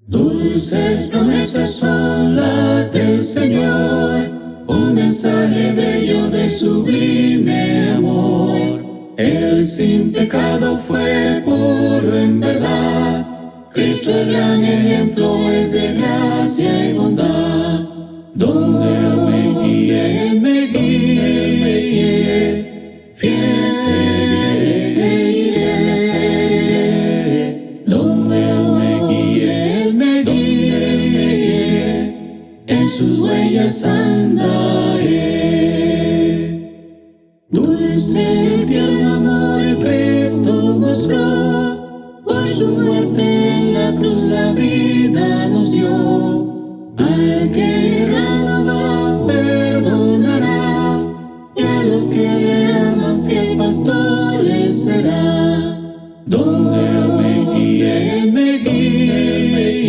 Dulces promesas son las del Señor, un mensaje bello de sublime amor. Él sin pecado fue puro en verdad. Cristo el gran ejemplo es de gracia y bondad. Donde Él me guíe, fiel seguiré, le seguiré. Donde Él me guíe, en sus huellas andaré. Dulce el tierno amor en Cristo mostró, por su muerte en la cruz la vida nos dio. Al que errado va perdonará, y a los que le aman fiel pastor él será. Donde Él me guíe,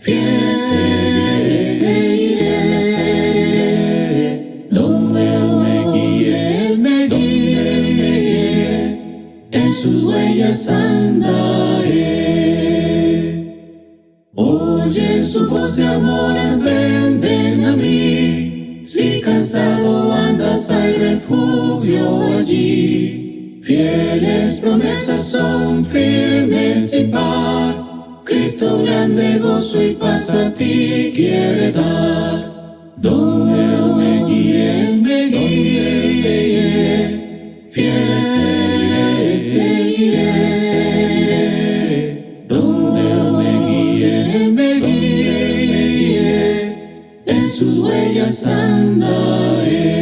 fiel seguiré, le seguiré. Donde Él me guíe, en sus huellas andaré. Oye su voz de amor, ven a mí. Si cansado andas, hay refugio allí. Fieles promesas son firmes sin par. Cristo grande gozo y paz a ti quiere dar. Donde Él me guíe, fiel seguiré. Donde Él me guíe, en sus huellas andaré.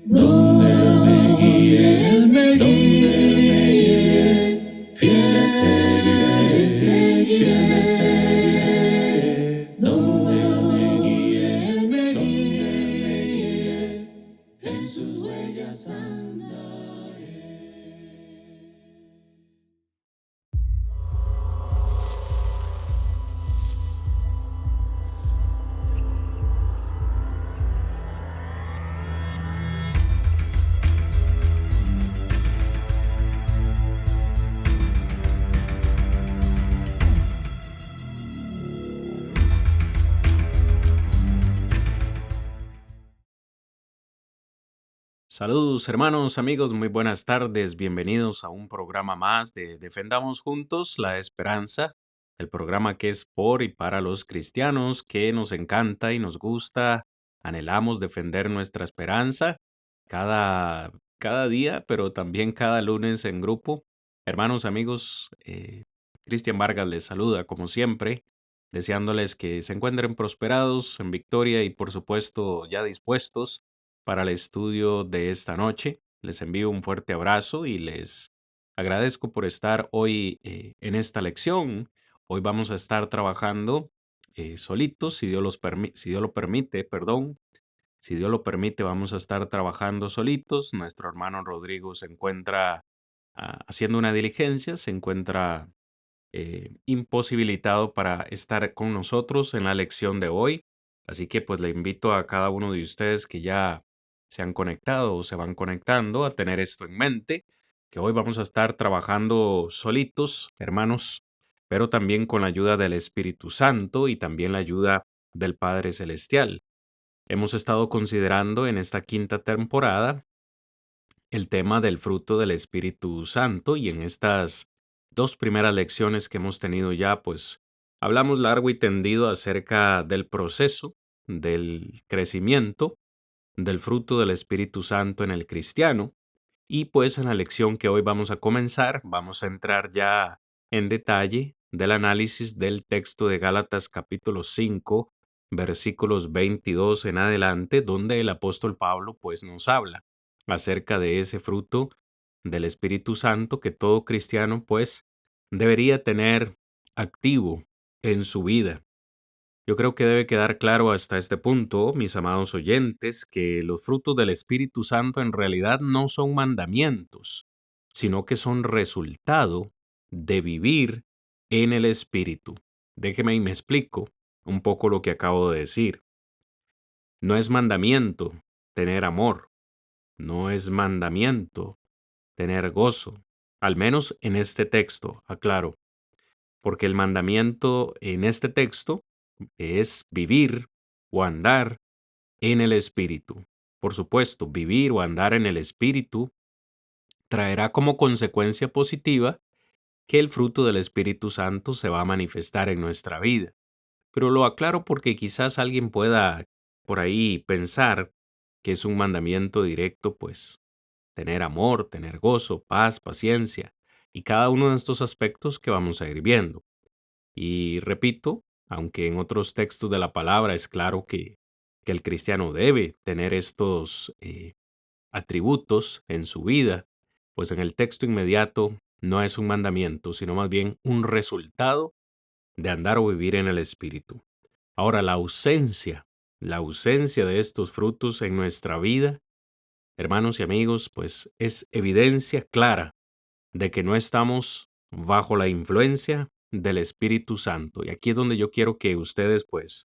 Donde Él me guíe, fiel seguiré. Donde Él me guíe, en sus huellas andaré. Saludos hermanos, amigos, muy buenas tardes, bienvenidos a un programa más de Defendamos Juntos la Esperanza, el programa que es por y para los cristianos, que nos encanta y nos gusta, anhelamos defender nuestra esperanza cada día, pero también cada lunes en grupo. Hermanos, amigos, Cristian Vargas les saluda como siempre, deseándoles que se encuentren prosperados en victoria y por supuesto ya dispuestos para el estudio de esta noche. Les envío un fuerte abrazo y les agradezco por estar hoy en esta lección. Hoy vamos a estar trabajando solitos, si Dios lo permite, perdón. Si Dios lo permite, vamos a estar trabajando solitos. Nuestro hermano Rodrigo se encuentra haciendo una diligencia, se encuentra imposibilitado para estar con nosotros en la lección de hoy. Así que pues le invito a cada uno de ustedes que ya se han conectado o se van conectando a tener esto en mente, que hoy vamos a estar trabajando solitos, hermanos, pero también con la ayuda del Espíritu Santo y también la ayuda del Padre Celestial. Hemos estado considerando en esta quinta temporada el tema del fruto del Espíritu Santo y en estas dos primeras lecciones que hemos tenido ya, pues hablamos largo y tendido acerca del proceso, del crecimiento, del fruto del Espíritu Santo en el cristiano. Y pues en la lección que hoy vamos a comenzar, vamos a entrar ya en detalle del análisis del texto de Gálatas capítulo 5, versículos 22 en adelante, donde el apóstol Pablo pues nos habla acerca de ese fruto del Espíritu Santo que todo cristiano pues debería tener activo en su vida. Yo creo que debe quedar claro hasta este punto, mis amados oyentes, que los frutos del Espíritu Santo en realidad no son mandamientos, sino que son resultado de vivir en el Espíritu. Déjeme y me explico un poco lo que acabo de decir. No es mandamiento tener amor, no es mandamiento tener gozo, al menos en este texto, aclaro. porque el mandamiento en este texto es vivir o andar en el Espíritu. Por supuesto, vivir o andar en el Espíritu traerá como consecuencia positiva que el fruto del Espíritu Santo se va a manifestar en nuestra vida. Pero lo aclaro porque quizás alguien pueda por ahí pensar que es un mandamiento directo, pues tener amor, tener gozo, paz, paciencia y cada uno de estos aspectos que vamos a ir viendo. Y repito, aunque en otros textos de la palabra es claro que el cristiano debe tener estos atributos en su vida, pues en el texto inmediato no es un mandamiento, sino más bien un resultado de andar o vivir en el Espíritu. Ahora, la ausencia de estos frutos en nuestra vida, hermanos y amigos, pues es evidencia clara de que no estamos bajo la influencia del Espíritu Santo. Y aquí es donde yo quiero que ustedes, pues,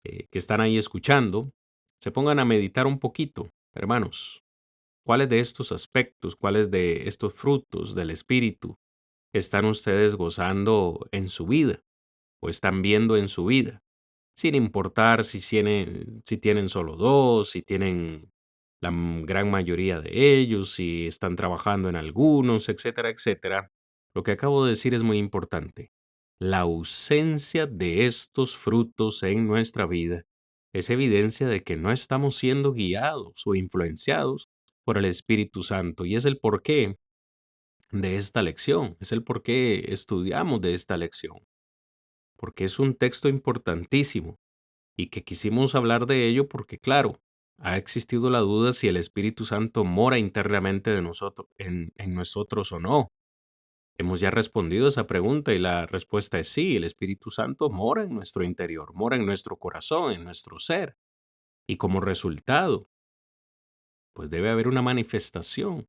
que están ahí escuchando, se pongan a meditar un poquito, hermanos. ¿Cuáles de estos aspectos, cuáles de estos frutos del Espíritu están ustedes gozando en su vida o están viendo en su vida? Sin importar si tienen solo dos, si tienen la gran mayoría de ellos, si están trabajando en algunos, etcétera, etcétera. Lo que acabo de decir es muy importante. La ausencia de estos frutos en nuestra vida es evidencia de que no estamos siendo guiados o influenciados por el Espíritu Santo y es el porqué de esta lección, es el porqué estudiamos de esta lección, porque es un texto importantísimo y que quisimos hablar de ello porque, claro, ha existido la duda si el Espíritu Santo mora internamente de nosotros, en nosotros o no. Hemos ya respondido esa pregunta y la respuesta es sí, el Espíritu Santo mora en nuestro interior, mora en nuestro corazón, en nuestro ser. Y como resultado, pues debe haber una manifestación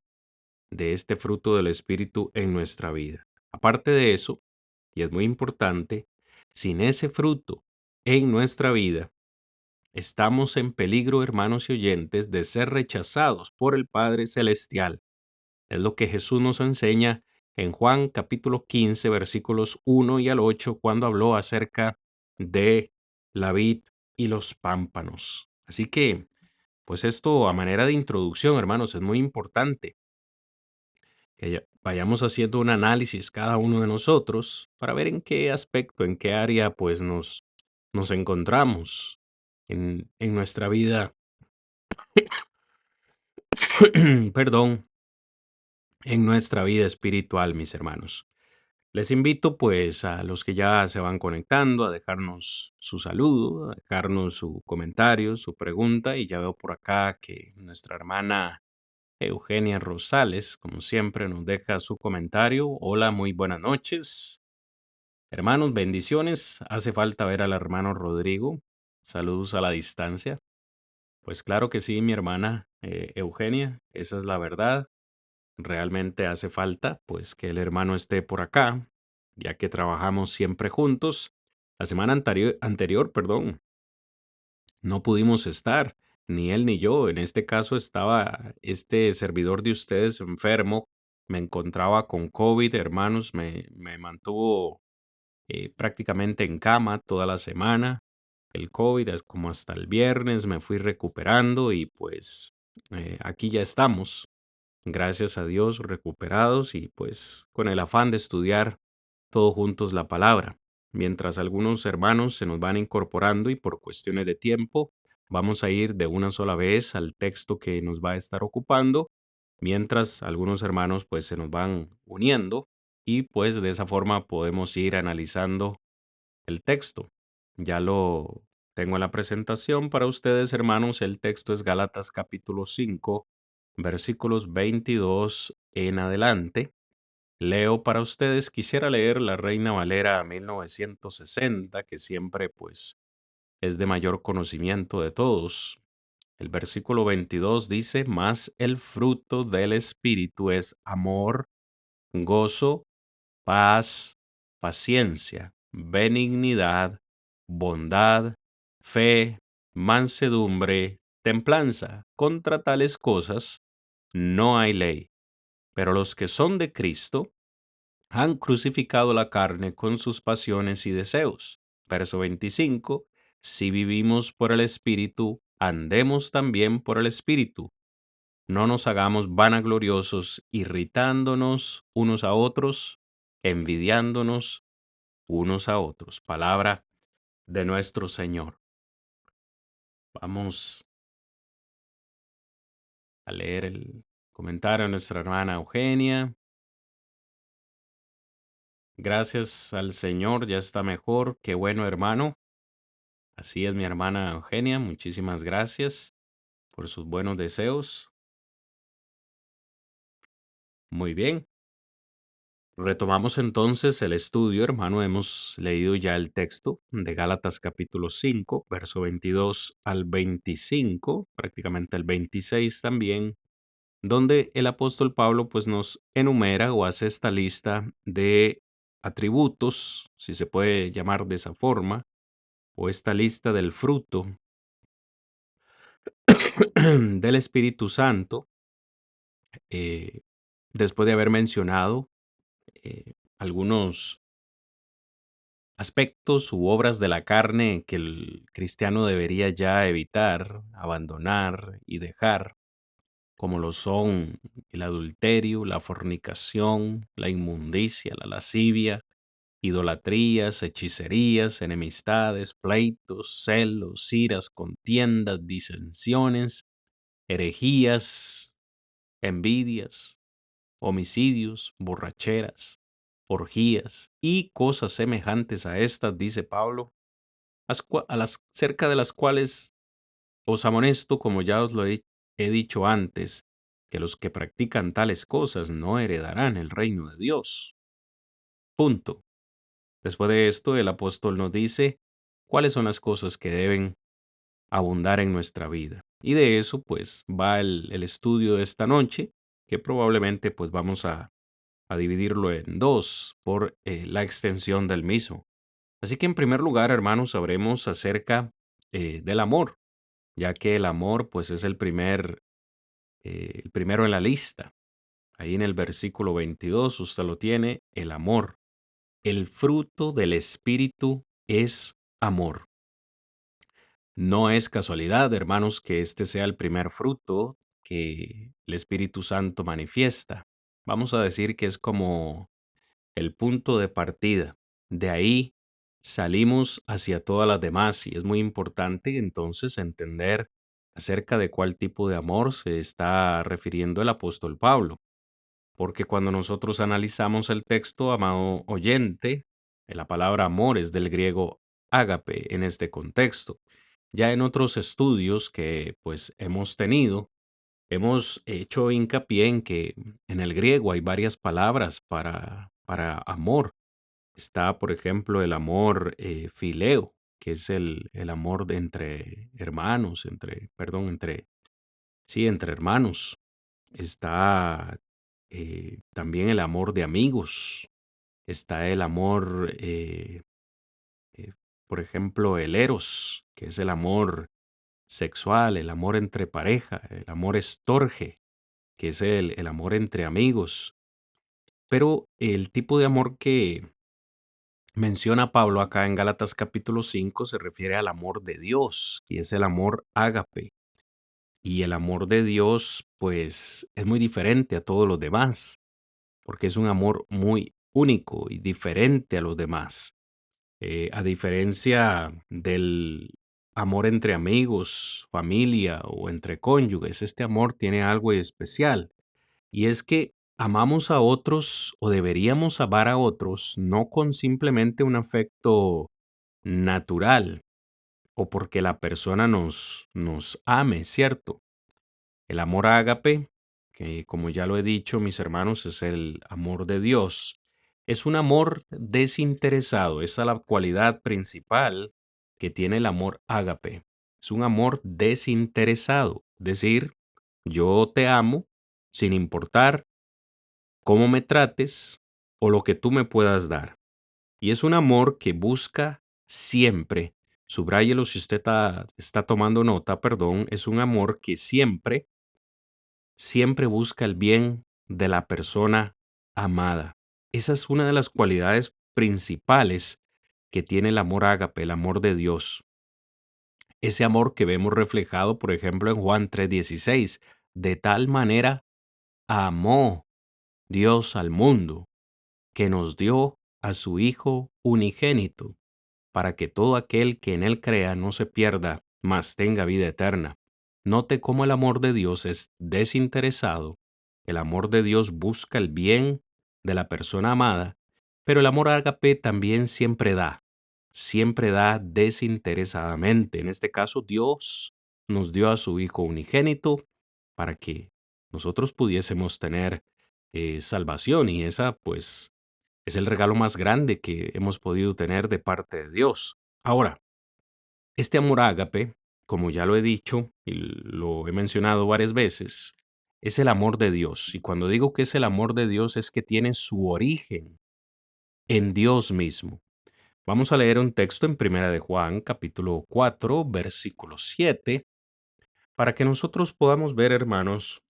de este fruto del Espíritu en nuestra vida. Aparte de eso, y es muy importante, sin ese fruto en nuestra vida, estamos en peligro, hermanos y oyentes, de ser rechazados por el Padre Celestial. Es lo que Jesús nos enseña en Juan capítulo 15, versículos 1 y al 8, cuando habló acerca de la vid y los pámpanos. Así que, pues esto a manera de introducción, hermanos, es muy importante que vayamos haciendo un análisis cada uno de nosotros para ver en qué aspecto, en qué área, pues nos encontramos en nuestra vida, perdón, en nuestra vida espiritual, mis hermanos. Les invito pues a los que ya se van conectando a dejarnos su saludo, a dejarnos su comentario, su pregunta y ya veo por acá que nuestra hermana Eugenia Rosales, como siempre, nos deja su comentario. Hola, muy buenas noches. Hermanos, bendiciones. Hace falta ver al hermano Rodrigo. Saludos a la distancia. Pues claro que sí, mi hermana Eugenia, esa es la verdad. Realmente hace falta, pues, que el hermano esté por acá, ya que trabajamos siempre juntos. La semana anterior, perdón, no pudimos estar, ni él ni yo. En este caso estaba este servidor de ustedes enfermo. Me encontraba con COVID, hermanos. Me mantuvo prácticamente en cama toda la semana. El COVID es como hasta el viernes me fui recuperando y pues aquí ya estamos, gracias a Dios, recuperados y pues con el afán de estudiar todos juntos la palabra. Mientras algunos hermanos se nos van incorporando y por cuestiones de tiempo vamos a ir de una sola vez al texto que nos va a estar ocupando, mientras algunos hermanos pues se nos van uniendo y pues de esa forma podemos ir analizando el texto. Ya lo tengo en la presentación para ustedes, hermanos. El texto es Gálatas capítulo 5, versículos 22 en adelante. Leo para ustedes, quisiera leer la Reina Valera 1960, que siempre pues es de mayor conocimiento de todos. El versículo 22 dice, mas el fruto del Espíritu es amor, gozo, paz, paciencia, benignidad, bondad, fe, mansedumbre, templanza. Contra tales cosas no hay ley. Pero los que son de Cristo han crucificado la carne con sus pasiones y deseos. Verso 25. Si vivimos por el Espíritu, andemos también por el Espíritu. No nos hagamos vanagloriosos, irritándonos unos a otros, envidiándonos unos a otros. Palabra de nuestro Señor. Vamos a leer el comentario de nuestra hermana Eugenia. Gracias al Señor, ya está mejor. Qué bueno, hermano. Así es, mi hermana Eugenia. Muchísimas gracias por sus buenos deseos. Muy bien. Retomamos entonces el estudio, hermano. Hemos leído ya el texto de Gálatas capítulo 5, verso 22 al 25, prácticamente el 26 también, donde el apóstol Pablo pues nos enumera o hace esta lista de atributos, si se puede llamar de esa forma, o esta lista del fruto del Espíritu Santo, eh, después de haber mencionado algunos aspectos u obras de la carne que el cristiano debería ya evitar, abandonar y dejar, como lo son el adulterio, la fornicación, la inmundicia, la lascivia, idolatrías, hechicerías, enemistades, pleitos, celos, iras, contiendas, disensiones, herejías, envidias, homicidios, borracheras, orgías y cosas semejantes a estas, dice Pablo, cerca de las cuales os amonesto, como ya os lo he dicho antes, que los que practican tales cosas no heredarán el reino de Dios. Punto. Después de esto, el apóstol nos dice cuáles son las cosas que deben abundar en nuestra vida. Y de eso, pues, va el estudio de esta noche, que probablemente, pues, vamos a dividirlo en dos por la extensión del mismo. Así que, en primer lugar, hermanos, sabremos acerca del amor, ya que el amor, pues, es el primero en la lista. Ahí en el versículo 22, usted lo tiene, el amor. El fruto del Espíritu es amor. No es casualidad, hermanos, que este sea el primer fruto que el Espíritu Santo manifiesta. Vamos a decir que es como el punto de partida. De ahí salimos hacia todas las demás y es muy importante entonces entender acerca de cuál tipo de amor se está refiriendo el apóstol Pablo. Porque cuando nosotros analizamos el texto, amado oyente, la palabra amor es del griego ágape en este contexto. Ya en otros estudios que pues hemos tenido, hemos hecho hincapié en que en el griego hay varias palabras para amor. Está, por ejemplo, el amor fileo, que es el amor entre hermanos, entre hermanos. Está también el amor de amigos. Está el amor, eh, por ejemplo, el eros, que es el amor sexual, el amor entre pareja, el amor estorge, que es el amor entre amigos. Pero el tipo de amor que menciona Pablo acá en Gálatas capítulo 5 se refiere al amor de Dios, y es el amor ágape. Y el amor de Dios, pues, es muy diferente a todos los demás, porque es un amor muy único y diferente a los demás. A diferencia del amor entre amigos, familia o entre cónyuges, este amor tiene algo especial. Y es que amamos a otros o deberíamos amar a otros no con simplemente un afecto natural o porque la persona nos ame, ¿cierto? El amor ágape, que como ya lo he dicho, mis hermanos, es el amor de Dios. Es un amor desinteresado. Esa es la cualidad principal que tiene el amor ágape. Es un amor desinteresado. Es decir, yo te amo sin importar cómo me trates o lo que tú me puedas dar. Y es un amor que busca siempre, subráyelo si usted está tomando nota, perdón, es un amor que siempre busca el bien de la persona amada. Esa es una de las cualidades principales que tiene el amor ágape, el amor de Dios. Ese amor que vemos reflejado, por ejemplo, en Juan 3:16. De tal manera amó Dios al mundo, que nos dio a su Hijo unigénito, para que todo aquel que en él crea no se pierda, mas tenga vida eterna. Note cómo el amor de Dios es desinteresado. El amor de Dios busca el bien de la persona amada, pero el amor ágape también siempre da desinteresadamente. En este caso, Dios nos dio a su Hijo unigénito para que nosotros pudiésemos tener salvación, y esa pues es el regalo más grande que hemos podido tener de parte de Dios. Ahora, este amor ágape, como ya lo he dicho y lo he mencionado varias veces, es el amor de Dios. Y cuando digo que es el amor de Dios es que tiene su origen en Dios mismo. Vamos a leer un texto en Primera de Juan, capítulo 4, versículo 7, para que nosotros podamos ver, hermanos,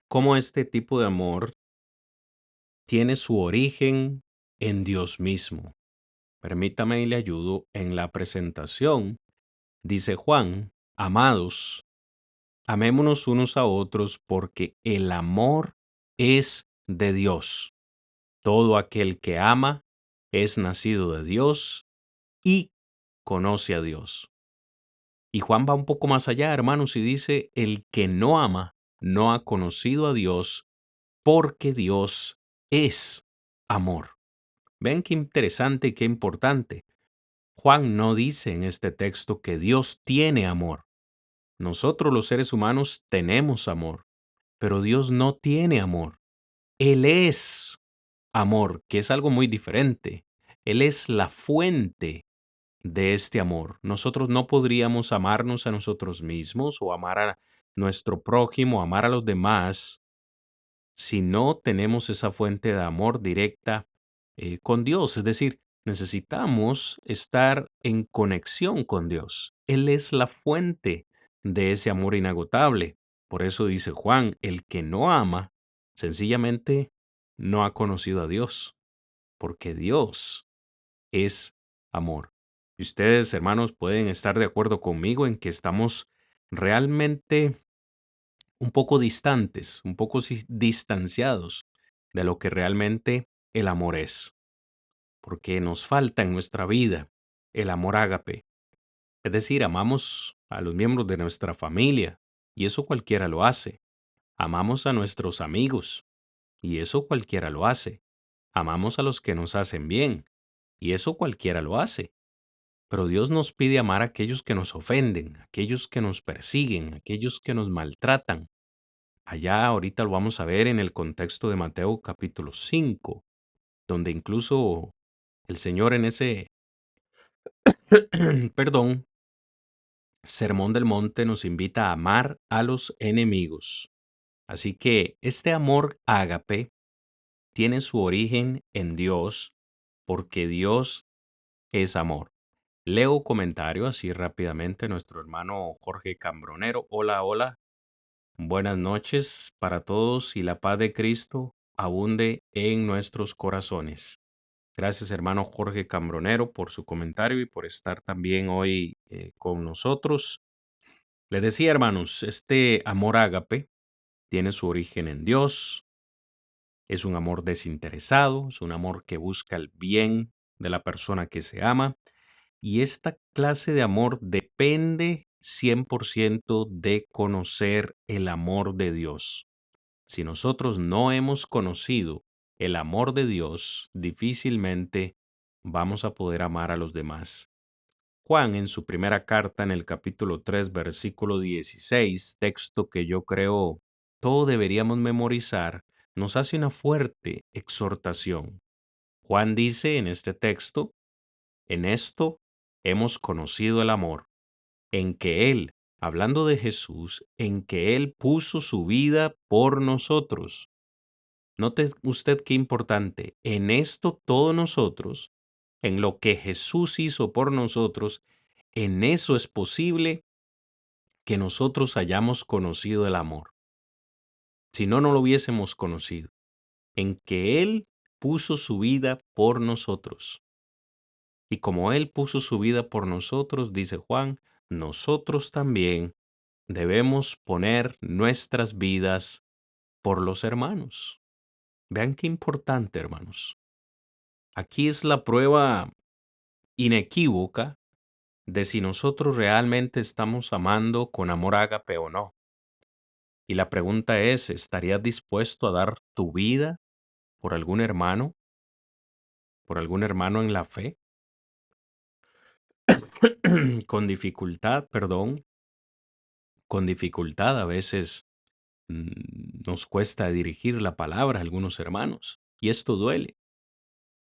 cómo este tipo de amor tiene su origen en Dios mismo. Permítame y le ayudo en la presentación. Dice Juan: amados, amémonos unos a otros, porque el amor es de Dios. Todo aquel que ama es nacido de Dios y conoce a Dios. Y Juan va un poco más allá, hermanos, y dice: el que no ama no ha conocido a Dios, porque Dios es amor. Ven qué interesante y qué importante. Juan no dice en este texto que Dios tiene amor. Nosotros los seres humanos tenemos amor, pero Dios no tiene amor. Él es amor, que es algo muy diferente. Él es la fuente de este amor. Nosotros no podríamos amarnos a nosotros mismos o amar a nuestro prójimo, amar a los demás, si no tenemos esa fuente de amor directa con Dios. Es decir, necesitamos estar en conexión con Dios. Él es la fuente de ese amor inagotable. Por eso dice Juan: el que no ama, sencillamente no ha conocido a Dios, porque Dios es amor. Y ustedes, hermanos, pueden estar de acuerdo conmigo en que estamos realmente un poco distantes, un poco distanciados de lo que realmente el amor es, porque nos falta en nuestra vida el amor ágape. Es decir, amamos a los miembros de nuestra familia, y eso cualquiera lo hace. Amamos a nuestros amigos, y eso cualquiera lo hace. Amamos a los que nos hacen bien, y eso cualquiera lo hace. Pero Dios nos pide amar a aquellos que nos ofenden, aquellos que nos persiguen, aquellos que nos maltratan. Allá ahorita lo vamos a ver en el contexto de Mateo capítulo 5, donde incluso el Señor en ese, perdón, Sermón del Monte nos invita a amar a los enemigos. Así que este amor ágape tiene su origen en Dios, porque Dios es amor. Leo comentario así rápidamente. Nuestro hermano Jorge Cambronero: hola, hola. Buenas noches para todos, y la paz de Cristo abunde en nuestros corazones. Gracias, hermano Jorge Cambronero, por su comentario y por estar también hoy con nosotros. Les decía, hermanos, este amor ágape tiene su origen en Dios. Es un amor desinteresado, es un amor que busca el bien de la persona que se ama. Y esta clase de amor depende 100% de conocer el amor de Dios. Si nosotros no hemos conocido el amor de Dios, difícilmente vamos a poder amar a los demás. Juan, en su primera carta, en el capítulo 3, versículo 16, texto que yo creo todos deberíamos memorizar, nos hace una fuerte exhortación. Juan dice en este texto: en esto hemos conocido el amor, en que Él, hablando de Jesús, en que Él puso su vida por nosotros. Note usted qué importante: en esto todos nosotros, en lo que Jesús hizo por nosotros, en eso es posible que nosotros hayamos conocido el amor. Si no, no lo hubiésemos conocido. en que Él puso su vida por nosotros. Y como Él puso su vida por nosotros, dice Juan, nosotros también debemos poner nuestras vidas por los hermanos. Vean qué importante, hermanos. Aquí es la prueba inequívoca de si nosotros realmente estamos amando con amor ágape o no. Y la pregunta es, ¿estarías dispuesto a dar tu vida por algún hermano? ¿Por algún hermano en la fe? Con dificultad, perdón, con dificultad a veces nos cuesta dirigir la palabra a algunos hermanos. Y esto duele.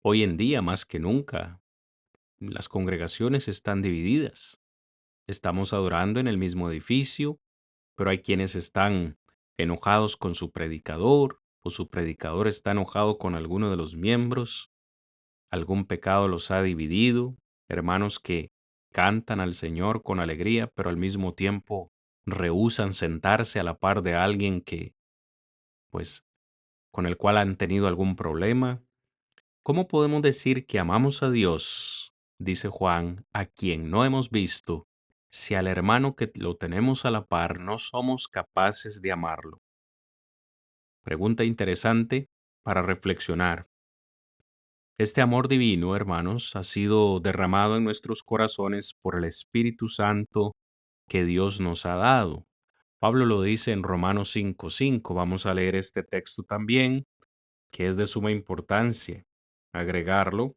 Hoy en día, más que nunca, las congregaciones están divididas. Estamos adorando en el mismo edificio, pero hay quienes están enojados con su predicador, o su predicador está enojado con alguno de los miembros. Algún pecado los ha dividido. Hermanos que cantan al Señor con alegría, pero al mismo tiempo rehúsan sentarse a la par de alguien que, pues, con el cual han tenido algún problema. ¿Cómo podemos decir que amamos a Dios, dice Juan, a quien no hemos visto, si al hermano que lo tenemos a la par no somos capaces de amarlo? Pregunta interesante para reflexionar. Este amor divino, hermanos, ha sido derramado en nuestros corazones por el Espíritu Santo que Dios nos ha dado. Pablo lo dice en Romanos 5:5. Vamos a leer este texto también, que es de suma importancia agregarlo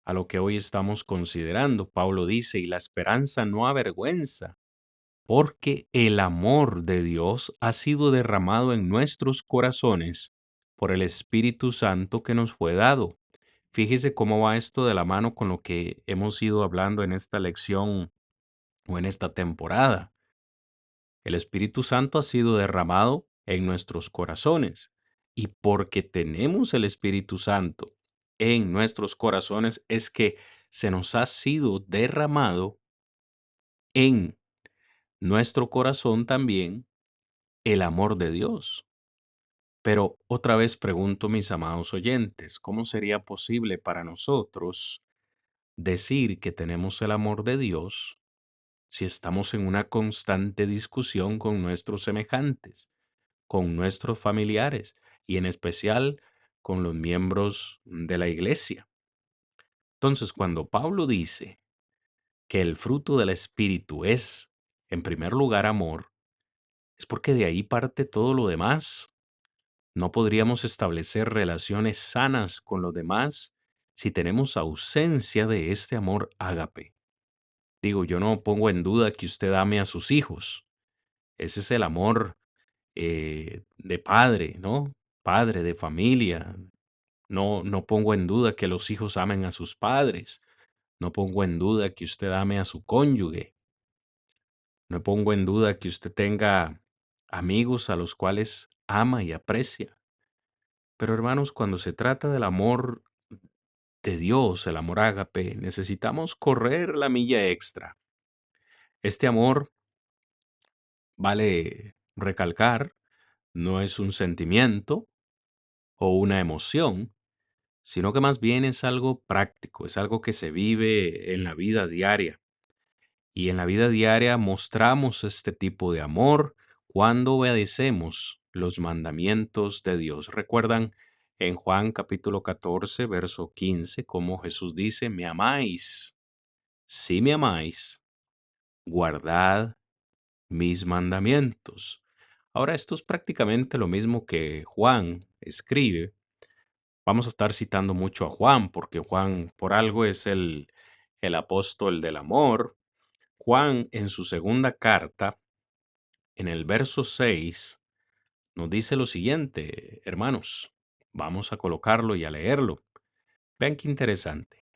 a lo que hoy estamos considerando. Pablo dice, y la esperanza no avergüenza, porque el amor de Dios ha sido derramado en nuestros corazones por el Espíritu Santo que nos fue dado. Fíjese cómo va esto de la mano con lo que hemos ido hablando en esta lección o en esta temporada. El Espíritu Santo ha sido derramado en nuestros corazones y porque tenemos el Espíritu Santo en nuestros corazones es que se nos ha sido derramado en nuestro corazón también el amor de Dios. Pero otra vez pregunto, mis amados oyentes, ¿cómo sería posible para nosotros decir que tenemos el amor de Dios si estamos en una constante discusión con nuestros semejantes, con nuestros familiares y en especial con los miembros de la iglesia? Entonces, cuando Pablo dice que el fruto del Espíritu es, en primer lugar, amor, es porque de ahí parte todo lo demás. No podríamos establecer relaciones sanas con los demás si tenemos ausencia de este amor ágape. Digo, yo no pongo en duda que usted ame a sus hijos. Ese es el amor de padre, ¿no? Padre de familia. No pongo en duda que los hijos amen a sus padres. No pongo en duda que usted ame a su cónyuge. No pongo en duda que usted tenga amigos a los cuales ama y aprecia. Pero hermanos, cuando se trata del amor de Dios, el amor ágape, necesitamos correr la milla extra. Este amor, vale recalcar, no es un sentimiento o una emoción, sino que más bien es algo práctico, es algo que se vive en la vida diaria. Y en la vida diaria mostramos este tipo de amor cuando obedecemos los mandamientos de Dios. ¿Recuerdan en Juan capítulo 14, verso 15, cómo Jesús dice, me amáis? Si me amáis, guardad mis mandamientos. Ahora, esto es prácticamente lo mismo que Juan escribe. Vamos a estar citando mucho a Juan, porque Juan por algo es el apóstol del amor. Juan en su segunda carta, en el verso 6, nos dice lo siguiente, hermanos. Vamos a colocarlo y a leerlo. Vean qué interesante.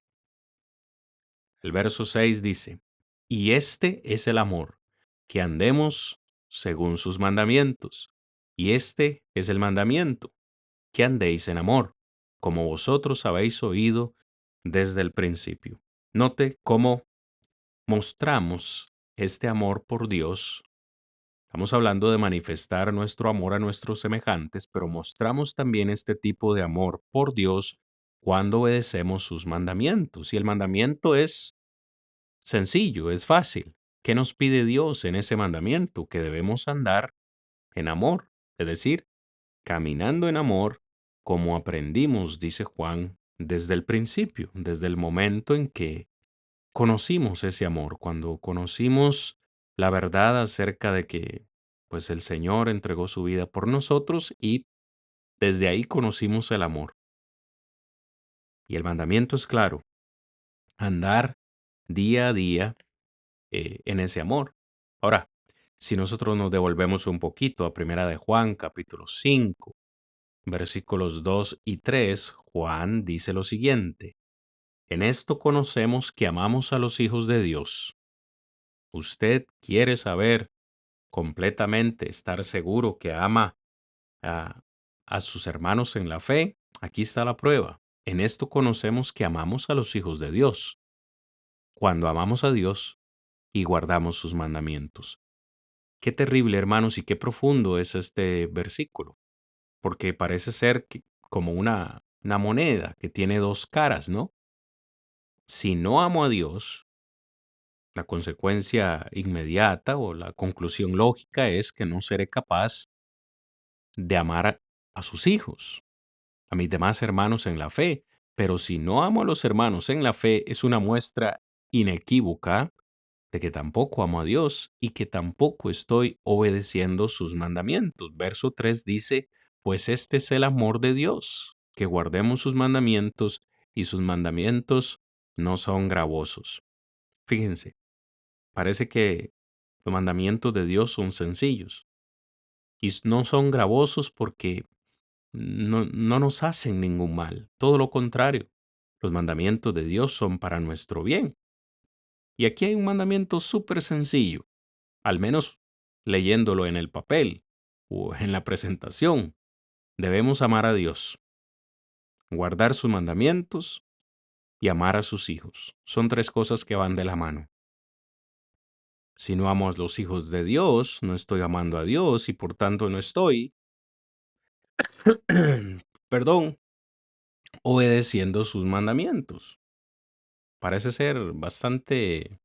El verso 6 dice, y este es el amor, que andemos según sus mandamientos. Y este es el mandamiento, que andéis en amor, como vosotros habéis oído desde el principio. Note cómo mostramos este amor por Dios Estamos hablando de manifestar nuestro amor a nuestros semejantes, pero mostramos también este tipo de amor por Dios cuando obedecemos sus mandamientos. Y el mandamiento es sencillo, es fácil. ¿Qué nos pide Dios en ese mandamiento? Que debemos andar en amor, es decir, caminando en amor como aprendimos, dice Juan, desde el principio, desde el momento en que conocimos ese amor, cuando conocimos la verdad acerca de que pues el Señor entregó su vida por nosotros y desde ahí conocimos el amor. Y el mandamiento es claro, andar día a día en ese amor. Ahora, si nosotros nos devolvemos un poquito a Primera de Juan, capítulo 5, versículos 2 y 3, Juan dice lo siguiente: En esto conocemos que amamos a los hijos de Dios. ¿Usted quiere saber completamente, estar seguro que ama a, a sus hermanos en la fe? Aquí está la prueba. En esto conocemos que amamos a los hijos de Dios, cuando amamos a Dios y guardamos sus mandamientos. Qué terrible, hermanos, y qué profundo es este versículo, porque parece ser como una moneda que tiene dos caras, ¿no? Si no amo a Dios, la consecuencia inmediata o la conclusión lógica es que no seré capaz de amar a sus hijos, a mis demás hermanos en la fe. Pero si no amo a los hermanos en la fe, es una muestra inequívoca de que tampoco amo a Dios y que tampoco estoy obedeciendo sus mandamientos. Verso 3 dice, pues este es el amor de Dios, que guardemos sus mandamientos y sus mandamientos no son gravosos. Fíjense, parece que los mandamientos de Dios son sencillos y no son gravosos porque no nos hacen ningún mal. Todo lo contrario, los mandamientos de Dios son para nuestro bien. Y aquí hay un mandamiento súper sencillo, al menos leyéndolo en el papel o en la presentación. Debemos amar a Dios, guardar sus mandamientos y amar a sus hijos. Son tres cosas que van de la mano. Si no amo a los hijos de Dios, no estoy amando a Dios y por tanto no estoy, perdón, obedeciendo sus mandamientos. Parece ser bastante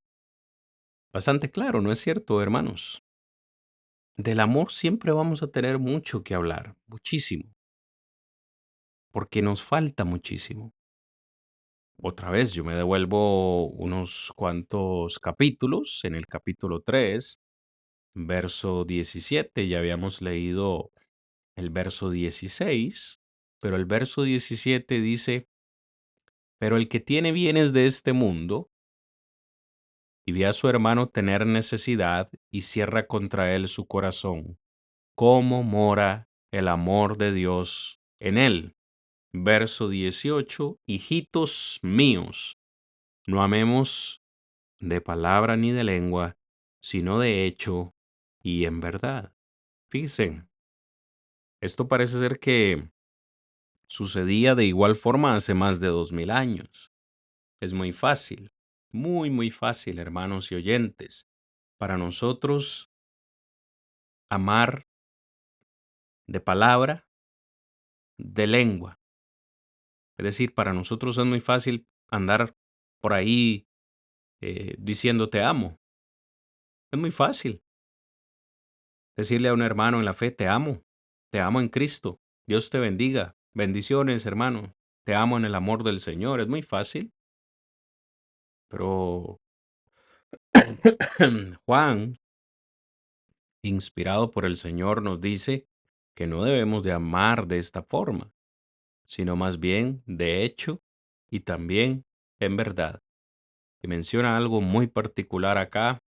claro, ¿no es cierto, hermanos? Del amor siempre vamos a tener mucho que hablar, muchísimo, porque nos falta muchísimo. Otra vez, yo me devuelvo unos cuantos capítulos. En el capítulo 3, verso 17, ya habíamos leído el verso 16, pero el verso 17 dice, pero el que tiene bienes de este mundo y ve a su hermano tener necesidad y cierra contra él su corazón, ¿cómo mora el amor de Dios en él? Verso 18, hijitos míos, no amemos de palabra ni de lengua, sino de hecho y en verdad. Fíjense, esto parece ser que sucedía de igual forma hace más de 2000 años. Es muy fácil, muy fácil, hermanos y oyentes, para nosotros amar de palabra, de lengua. Es decir, para nosotros es muy fácil andar por ahí diciendo te amo. Es muy fácil decirle a un hermano en la fe te amo en Cristo, Dios te bendiga, bendiciones hermano, te amo en el amor del Señor. Es muy fácil, pero Juan, inspirado por el Señor, nos dice que no debemos de amar de esta forma, sino más bien de hecho y también en verdad. Y menciona algo muy particular acá,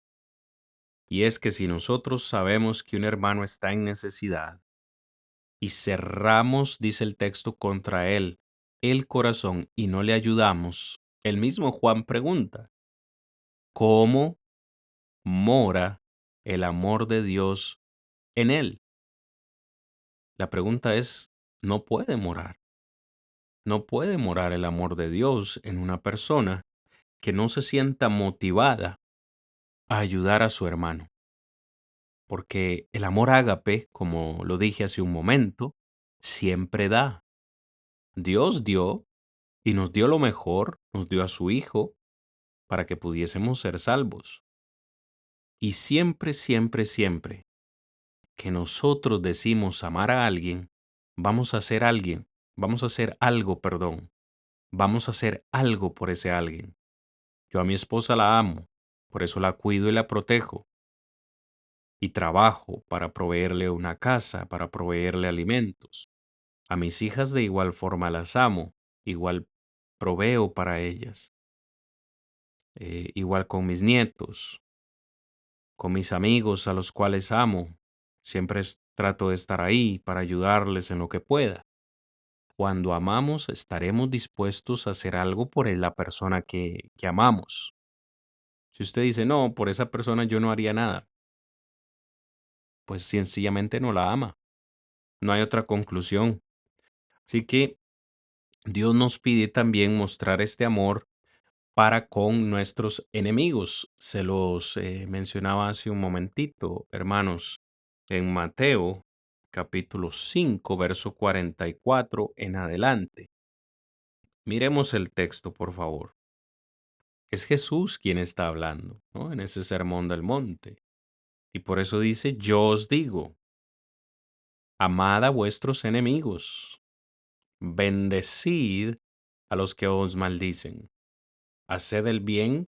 y es que si nosotros sabemos que un hermano está en necesidad y cerramos, dice el texto, contra él el corazón y no le ayudamos, el mismo Juan pregunta, ¿cómo mora el amor de Dios en él? La pregunta es, no puede morar. No puede morar el amor de Dios en una persona que no se sienta motivada a ayudar a su hermano. porque el amor ágape, como lo dije hace un momento, siempre da. Dios dio y nos dio lo mejor, nos dio a su Hijo para que pudiésemos ser salvos. Y siempre, siempre, siempre que nosotros decimos amar a alguien, vamos a hacer algo, perdón, vamos a hacer algo por ese alguien. Yo a mi esposa la amo, por eso la cuido y la protejo, y trabajo para proveerle una casa, para proveerle alimentos. A mis hijas de igual forma las amo, igual proveo para ellas, igual con mis nietos, con mis amigos a los cuales amo. Siempre trato de estar ahí para ayudarles en lo que pueda. Cuando amamos, estaremos dispuestos a hacer algo por la persona que amamos. Si usted dice, no, por esa persona yo no haría nada, pues sencillamente no la ama. No hay otra conclusión. Así que Dios nos pide también mostrar este amor para con nuestros enemigos. Se los mencionaba hace un momentito, hermanos, en Mateo capítulo 5, verso 44 en adelante. Miremos el texto, por favor. Es Jesús quien está hablando, ¿no? En ese sermón del monte. Y por eso dice, yo os digo, amad a vuestros enemigos, bendecid a los que os maldicen, haced el bien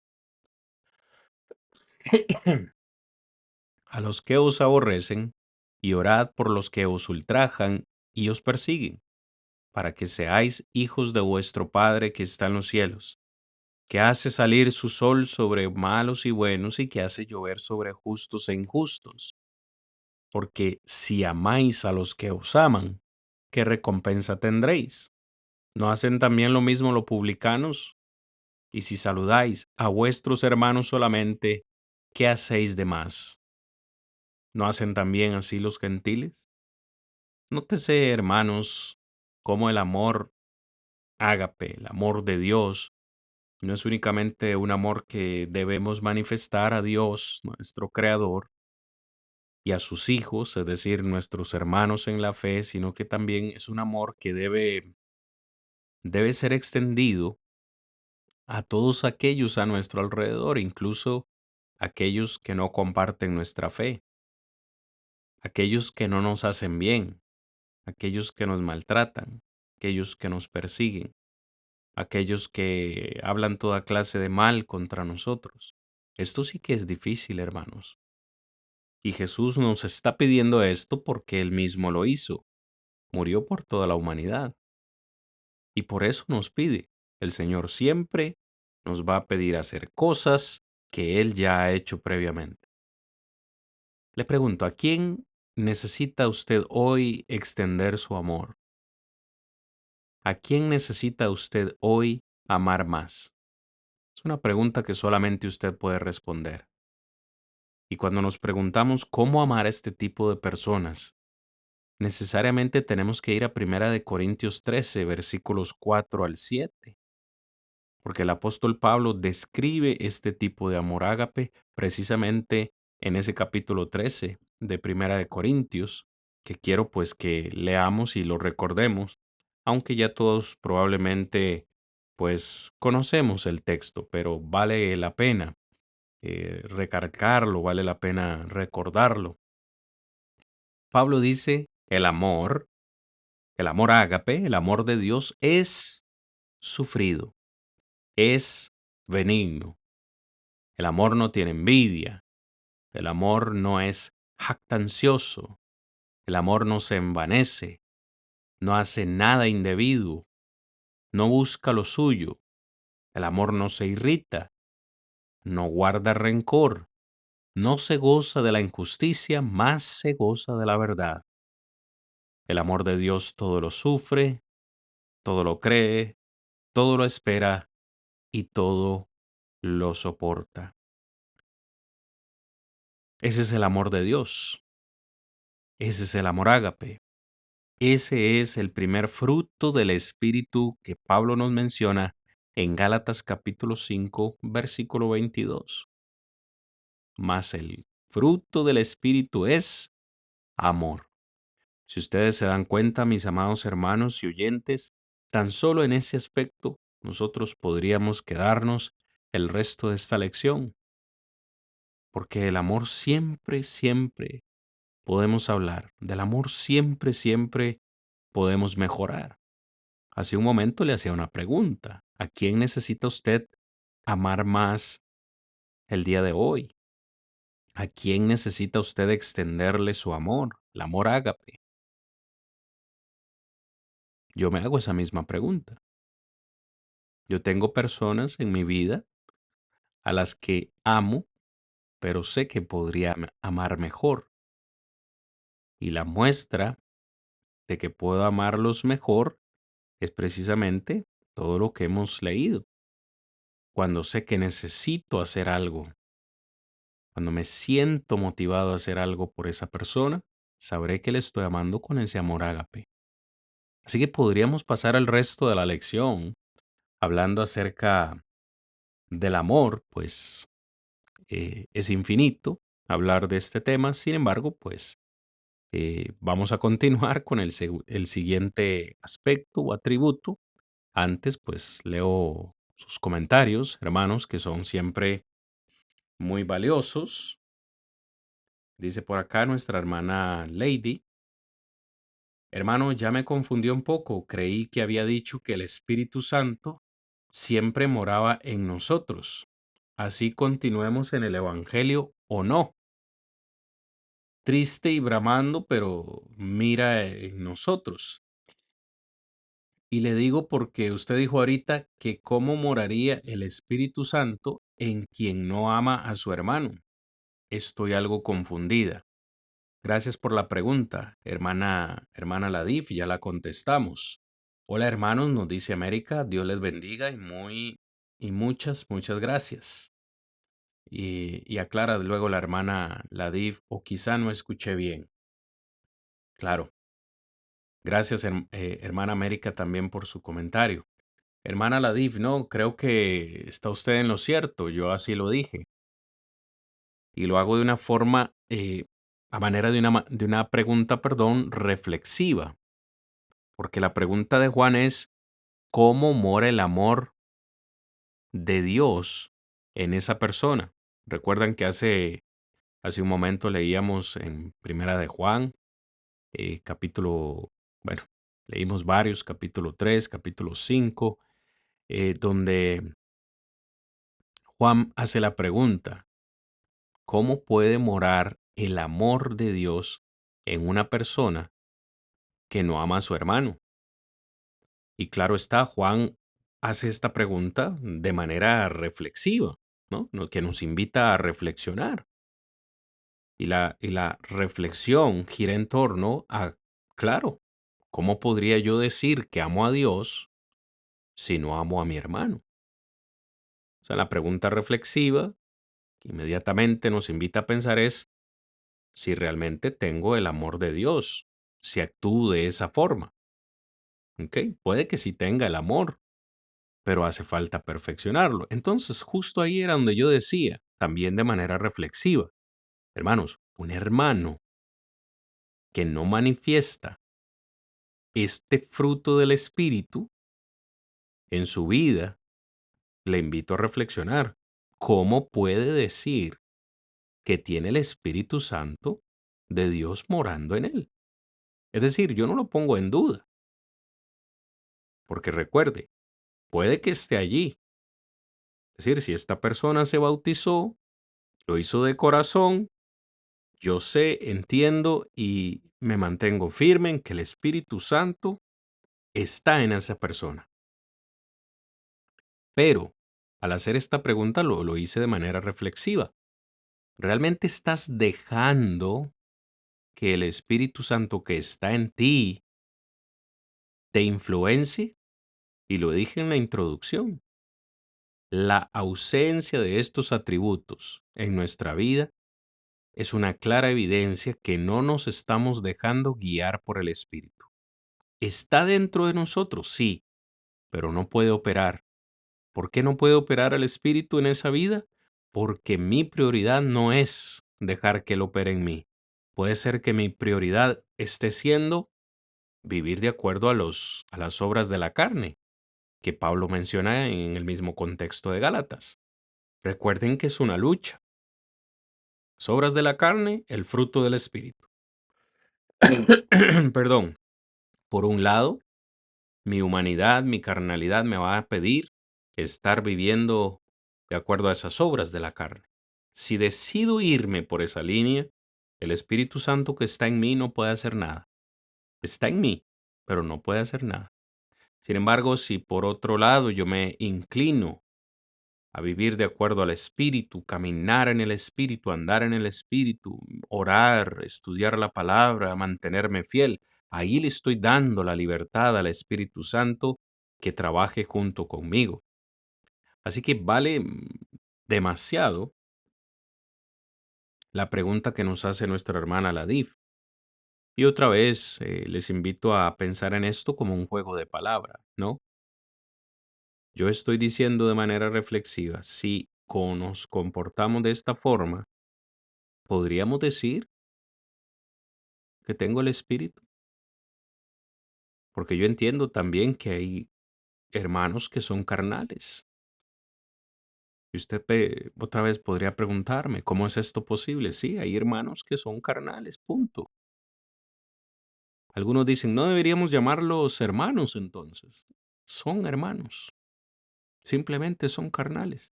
a los que os aborrecen, y orad por los que os ultrajan y os persiguen, para que seáis hijos de vuestro Padre que está en los cielos, que hace salir su sol sobre malos y buenos y que hace llover sobre justos e injustos. Porque si amáis a los que os aman, ¿qué recompensa tendréis? ¿No hacen también lo mismo los publicanos? Y si saludáis a vuestros hermanos solamente, ¿qué hacéis de más? ¿No hacen también así los gentiles? Nótese, hermanos, cómo el amor ágape, el amor de Dios, no es únicamente un amor que debemos manifestar a Dios, nuestro Creador, y a sus hijos, es decir, nuestros hermanos en la fe, sino que también es un amor que debe ser extendido a todos aquellos a nuestro alrededor, incluso aquellos que no comparten nuestra fe, aquellos que no nos hacen bien, aquellos que nos maltratan, aquellos que nos persiguen, aquellos que hablan toda clase de mal contra nosotros. Esto sí que es difícil, hermanos. Y Jesús nos está pidiendo esto porque Él mismo lo hizo. Murió por toda la humanidad. Y por eso nos pide. El Señor siempre nos va a pedir hacer cosas que Él ya ha hecho previamente. Le pregunto, ¿a quién necesita usted hoy extender su amor? ¿A quién necesita usted hoy amar más? Es una pregunta que solamente usted puede responder. Y cuando nos preguntamos cómo amar a este tipo de personas, necesariamente tenemos que ir a Primera de Corintios 13, versículos 4 al 7, porque el apóstol Pablo describe este tipo de amor ágape precisamente en ese capítulo 13 de Primera de Corintios, que quiero pues que leamos y lo recordemos, aunque ya todos probablemente pues conocemos el texto, pero vale la pena recargarlo, vale la pena recordarlo. Pablo dice, el amor ágape, el amor de Dios es sufrido, es benigno. El amor no tiene envidia, el amor no es jactancioso, el amor no se envanece, no hace nada indebido, no busca lo suyo, el amor no se irrita, no guarda rencor, no se goza de la injusticia, más se goza de la verdad. El amor de Dios todo lo sufre, todo lo cree, todo lo espera y todo lo soporta. Ese es el amor de Dios. Ese es el amor ágape. Ese es el primer fruto del Espíritu que Pablo nos menciona en Gálatas capítulo 5, versículo 22. Mas el fruto del Espíritu es amor. Si ustedes se dan cuenta, mis amados hermanos y oyentes, tan solo en ese aspecto nosotros podríamos quedarnos el resto de esta lección, porque el amor siempre, siempre podemos hablar, del amor siempre, siempre podemos mejorar. Hace un momento le hacía una pregunta: ¿a quién necesita usted amar más el día de hoy? ¿A quién necesita usted extenderle su amor, el amor ágape? Yo me hago esa misma pregunta. Yo tengo personas en mi vida a las que amo, pero sé que podría amar mejor. Y la muestra de que puedo amarlos mejor es precisamente todo lo que hemos leído. Cuando sé que necesito hacer algo, cuando me siento motivado a hacer algo por esa persona, sabré que le estoy amando con ese amor ágape. Así que podríamos pasar el resto de la lección hablando acerca del amor, pues es infinito hablar de este tema. Sin embargo, pues vamos a continuar con el siguiente aspecto o atributo. Antes, pues leo sus comentarios, hermanos, que son siempre muy valiosos. Dice por acá nuestra hermana Lady: hermano, ya me confundió un poco. Creí que había dicho que el Espíritu Santo siempre moraba en nosotros. Así continuemos en el Evangelio o no. Triste y bramando, pero mira en nosotros. Y le digo porque usted dijo ahorita que cómo moraría el Espíritu Santo en quien no ama a su hermano. Estoy algo confundida. Gracias por la pregunta, hermana Ladif, ya la contestamos. Hola hermanos, nos dice América, Dios les bendiga y muchas gracias. Y aclara luego la hermana Ladif, o quizá no escuché bien. Claro, gracias hermana América también por su comentario. Hermana Ladif, no, creo que está usted en lo cierto, yo así lo dije. Y lo hago de una forma, a manera de una pregunta, perdón, reflexiva. Porque la pregunta de Juan es: ¿cómo mora el amor de Dios en esa persona? Recuerdan que hace un momento leíamos en Primera de Juan, capítulo, bueno, leímos varios, capítulo 3, capítulo 5, donde Juan hace la pregunta: ¿cómo puede morar el amor de Dios en una persona que no ama a su hermano? Y claro está, Juan hace esta pregunta de manera reflexiva, ¿no? Que nos invita a reflexionar. Y la reflexión gira en torno a, claro, ¿cómo podría yo decir que amo a Dios si no amo a mi hermano? O sea, la pregunta reflexiva que inmediatamente nos invita a pensar es si realmente tengo el amor de Dios, si actúo de esa forma. ¿Ok? Puede que sí tenga el amor, pero hace falta perfeccionarlo. Entonces, justo ahí era donde yo decía, también de manera reflexiva, hermanos, un hermano que no manifiesta este fruto del Espíritu en su vida, le invito a reflexionar. ¿Cómo puede decir que tiene el Espíritu Santo de Dios morando en él? Es decir, yo no lo pongo en duda, porque recuerde, puede que esté allí. Es decir, si esta persona se bautizó, lo hizo de corazón, yo sé, entiendo y me mantengo firme en que el Espíritu Santo está en esa persona. Pero al hacer esta pregunta lo hice de manera reflexiva. ¿Realmente estás dejando que el Espíritu Santo que está en ti te influencie? Y lo dije en la introducción. La ausencia de estos atributos en nuestra vida es una clara evidencia que no nos estamos dejando guiar por el Espíritu. Está dentro de nosotros, sí, pero no puede operar. ¿Por qué no puede operar el Espíritu en esa vida? Porque mi prioridad no es dejar que Él opere en mí. Puede ser que mi prioridad esté siendo vivir de acuerdo a las obras de la carne, que Pablo menciona en el mismo contexto de Gálatas. Recuerden que es una lucha. Las obras de la carne, el fruto del Espíritu. Perdón. Por un lado, mi humanidad, mi carnalidad me va a pedir estar viviendo de acuerdo a esas obras de la carne. Si decido irme por esa línea, el Espíritu Santo que está en mí no puede hacer nada. Está en mí, pero no puede hacer nada. Sin embargo, si por otro lado yo me inclino a vivir de acuerdo al Espíritu, caminar en el Espíritu, andar en el Espíritu, orar, estudiar la palabra, mantenerme fiel, ahí le estoy dando la libertad al Espíritu Santo que trabaje junto conmigo. Así que vale demasiado la pregunta que nos hace nuestra hermana Ladif. Y otra vez les invito a pensar en esto como un juego de palabra, ¿no? Yo estoy diciendo de manera reflexiva, si nos comportamos de esta forma, podríamos decir que tengo el Espíritu, porque yo entiendo también que hay hermanos que son carnales. Y usted otra vez podría preguntarme, ¿cómo es esto posible? Sí, hay hermanos que son carnales, punto. Algunos dicen, no deberíamos llamarlos hermanos entonces. Son hermanos, simplemente son carnales.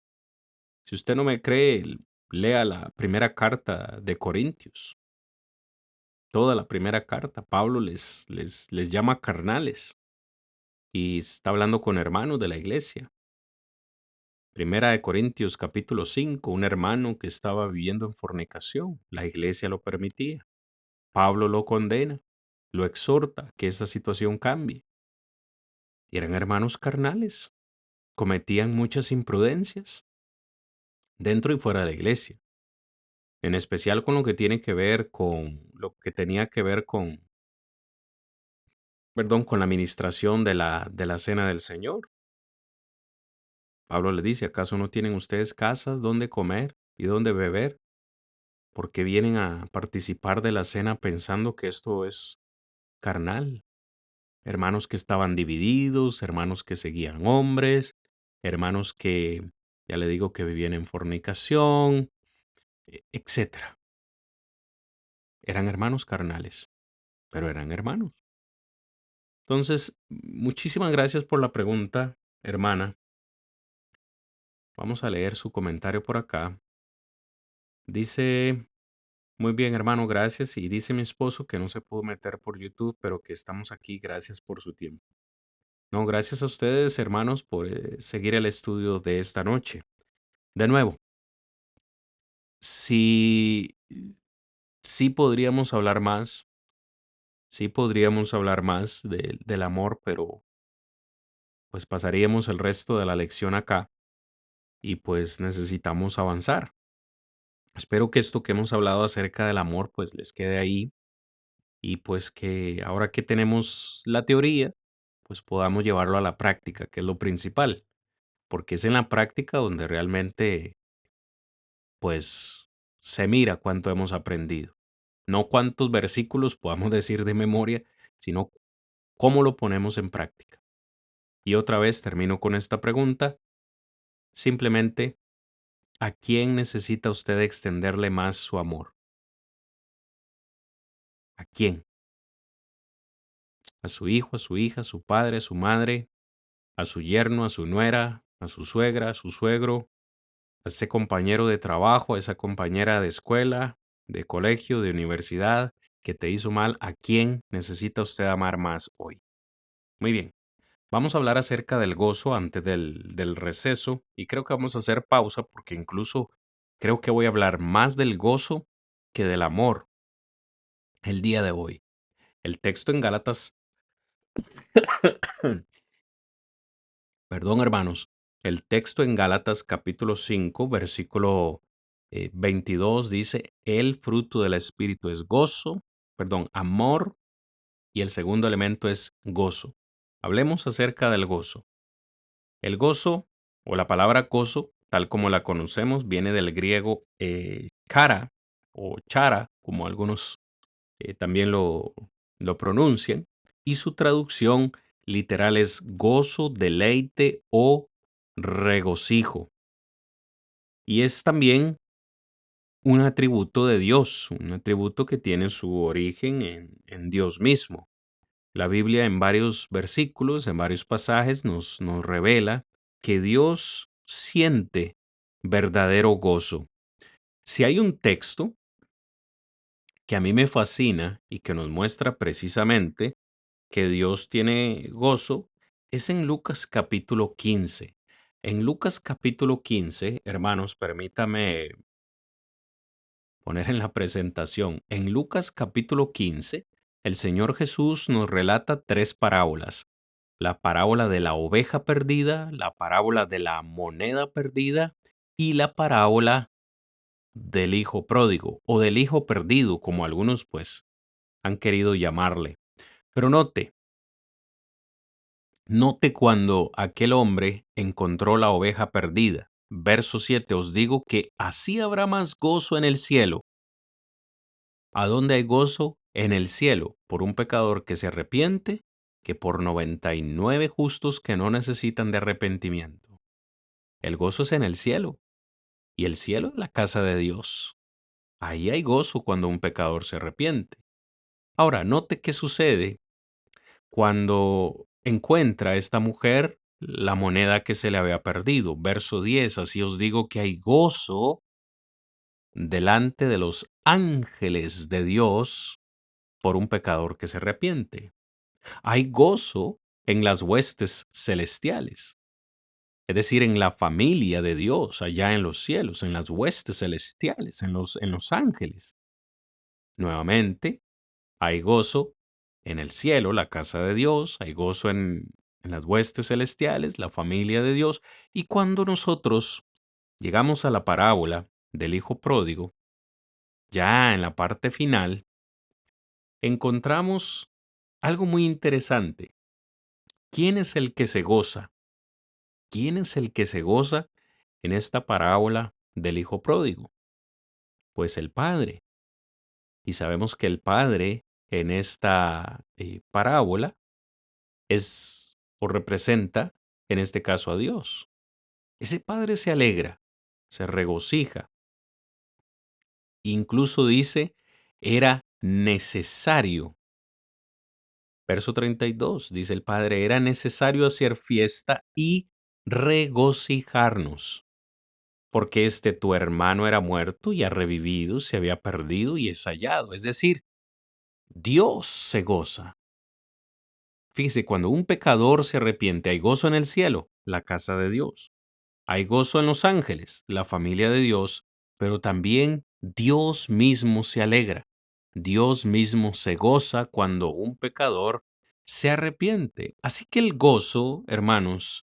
Si usted no me cree, lea la primera carta de Corintios. Toda la primera carta, Pablo les llama carnales y está hablando con hermanos de la iglesia. Primera de Corintios capítulo 5, un hermano que estaba viviendo en fornicación, la iglesia lo permitía. Pablo lo condena, lo exhorta a que esa situación cambie. Y eran hermanos carnales, cometían muchas imprudencias dentro y fuera de la iglesia, en especial con lo que tiene que ver con lo que tenía que ver con, perdón, con la administración de la cena del Señor. Pablo le dice, ¿acaso no tienen ustedes casas donde comer y donde beber? ¿Por qué vienen a participar de la cena pensando que esto es carnal? Hermanos que estaban divididos, hermanos que seguían hombres, hermanos que, ya le digo, que vivían en fornicación, etcétera. Eran hermanos carnales, pero eran hermanos. Entonces, muchísimas gracias por la pregunta, hermana. Vamos a leer su comentario por acá. Dice, muy bien, hermano, gracias. Y dice mi esposo que no se pudo meter por YouTube, pero que estamos aquí. Gracias por su tiempo. No, gracias a ustedes, hermanos, por seguir el estudio de esta noche. De nuevo, sí, sí podríamos hablar más, sí podríamos hablar más del amor, pero pues pasaríamos el resto de la lección acá y pues necesitamos avanzar. Espero que esto que hemos hablado acerca del amor pues les quede ahí y pues que ahora que tenemos la teoría, pues podamos llevarlo a la práctica, que es lo principal, porque es en la práctica donde realmente pues se mira cuánto hemos aprendido. No cuántos versículos podamos decir de memoria, sino cómo lo ponemos en práctica. Y otra vez termino con esta pregunta. Simplemente, ¿a quién necesita usted extenderle más su amor? ¿A quién? ¿A su hijo, a su hija, a su padre, a su madre, a su yerno, a su nuera, a su suegra, a su suegro, a ese compañero de trabajo, a esa compañera de escuela, de colegio, de universidad que te hizo mal? ¿A quién necesita usted amar más hoy? Muy bien. Vamos a hablar acerca del gozo antes del receso y creo que vamos a hacer pausa porque incluso creo que voy a hablar más del gozo que del amor el día de hoy. El texto en Gálatas, perdón hermanos, el texto en Gálatas capítulo 5 versículo 22 dice, el fruto del Espíritu es gozo, perdón, amor y el segundo elemento es gozo. Hablemos acerca del gozo. El gozo, o la palabra gozo, tal como la conocemos, viene del griego kara o chara, como algunos también lo pronuncian, y su traducción literal es gozo, deleite o regocijo. Y es también un atributo de Dios, un atributo que tiene su origen en Dios mismo. La Biblia en varios versículos, en varios pasajes, nos revela que Dios siente verdadero gozo. Si hay un texto que a mí me fascina y que nos muestra precisamente que Dios tiene gozo, es en Lucas capítulo 15. En Lucas capítulo 15, hermanos, permítame poner en la presentación. En Lucas capítulo 15, el Señor Jesús nos relata tres parábolas. La parábola de la oveja perdida, la parábola de la moneda perdida y la parábola del hijo pródigo o del hijo perdido, como algunos pues han querido llamarle. Pero note cuando aquel hombre encontró la oveja perdida. Verso 7, os digo que así habrá más gozo en el cielo. ¿A dónde hay gozo? En el cielo, por un pecador que se arrepiente, que por 99 justos que no necesitan de arrepentimiento. El gozo es en el cielo, y el cielo es la casa de Dios. Ahí hay gozo cuando un pecador se arrepiente. Ahora, note qué sucede cuando encuentra esta mujer la moneda que se le había perdido. Verso 10, así os digo que hay gozo delante de los ángeles de Dios por un pecador que se arrepiente. Hay gozo en las huestes celestiales, es decir, en la familia de Dios, allá en los cielos, en las huestes celestiales, en los ángeles. Nuevamente, hay gozo en el cielo, la casa de Dios, hay gozo en las huestes celestiales, la familia de Dios, y cuando nosotros llegamos a la parábola del hijo pródigo, ya en la parte final, encontramos algo muy interesante. ¿Quién es el que se goza? ¿Quién es el que se goza en esta parábola del hijo pródigo? Pues el padre. Y sabemos que el padre en esta parábola es o representa, en este caso, a Dios. Ese padre se alegra, se regocija. Incluso dice, era necesario. Verso 32 dice el padre, era necesario hacer fiesta y regocijarnos, porque tu hermano era muerto y ha revivido, se había perdido y es hallado. Es decir, Dios se goza. Fíjese, cuando un pecador se arrepiente, hay gozo en el cielo, la casa de Dios. Hay gozo en los ángeles, la familia de Dios, pero también Dios mismo se alegra. Dios mismo se goza cuando un pecador se arrepiente. Así que el gozo, hermanos,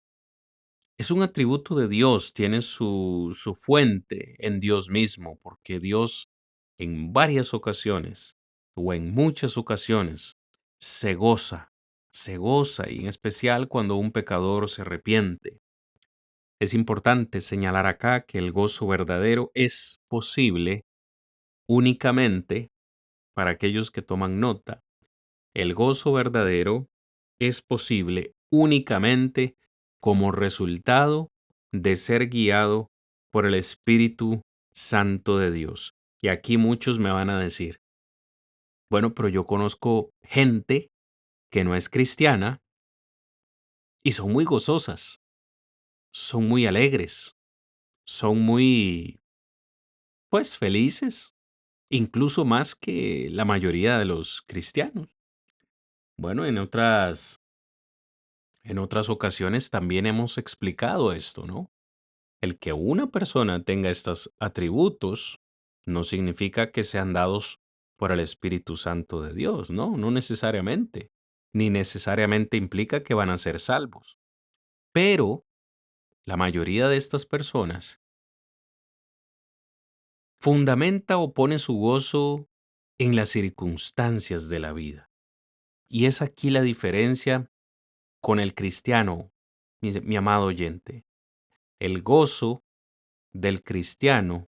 es un atributo de Dios, tiene su fuente en Dios mismo, porque Dios en varias ocasiones o en muchas ocasiones se goza y en especial cuando un pecador se arrepiente. Es importante señalar acá que el gozo verdadero es posible únicamente para aquellos que toman nota. El gozo verdadero es posible únicamente como resultado de ser guiado por el Espíritu Santo de Dios. Y aquí muchos me van a decir, bueno, pero yo conozco gente que no es cristiana y son muy gozosas, son muy alegres, son muy, pues, felices, incluso más que la mayoría de los cristianos. Bueno, en otras ocasiones también hemos explicado esto, ¿no? El que una persona tenga estos atributos no significa que sean dados por el Espíritu Santo de Dios, no, no necesariamente, ni necesariamente implica que van a ser salvos. Pero la mayoría de estas personas fundamenta o pone su gozo en las circunstancias de la vida. Y es aquí la diferencia con el cristiano, mi amado oyente. El gozo del cristiano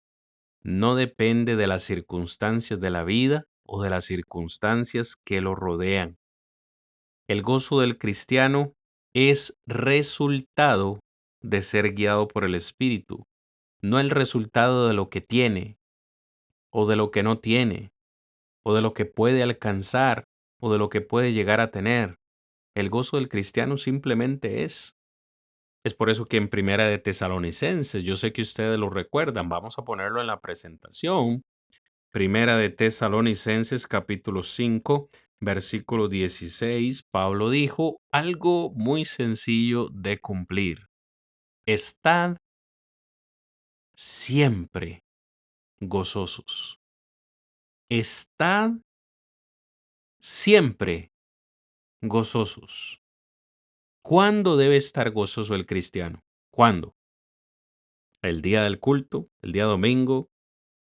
no depende de las circunstancias de la vida o de las circunstancias que lo rodean. El gozo del cristiano es resultado de ser guiado por el Espíritu, no el resultado de lo que tiene o de lo que no tiene, o de lo que puede alcanzar o de lo que puede llegar a tener. El gozo del cristiano simplemente es. Es por eso que en Primera de Tesalonicenses, yo sé que ustedes lo recuerdan, vamos a ponerlo en la presentación. Primera de Tesalonicenses capítulo 5, versículo 16, Pablo dijo algo muy sencillo de cumplir. Estad siempre gozosos. Estad siempre gozosos. ¿Cuándo debe estar gozoso el cristiano? ¿Cuándo? ¿El día del culto? ¿El día domingo?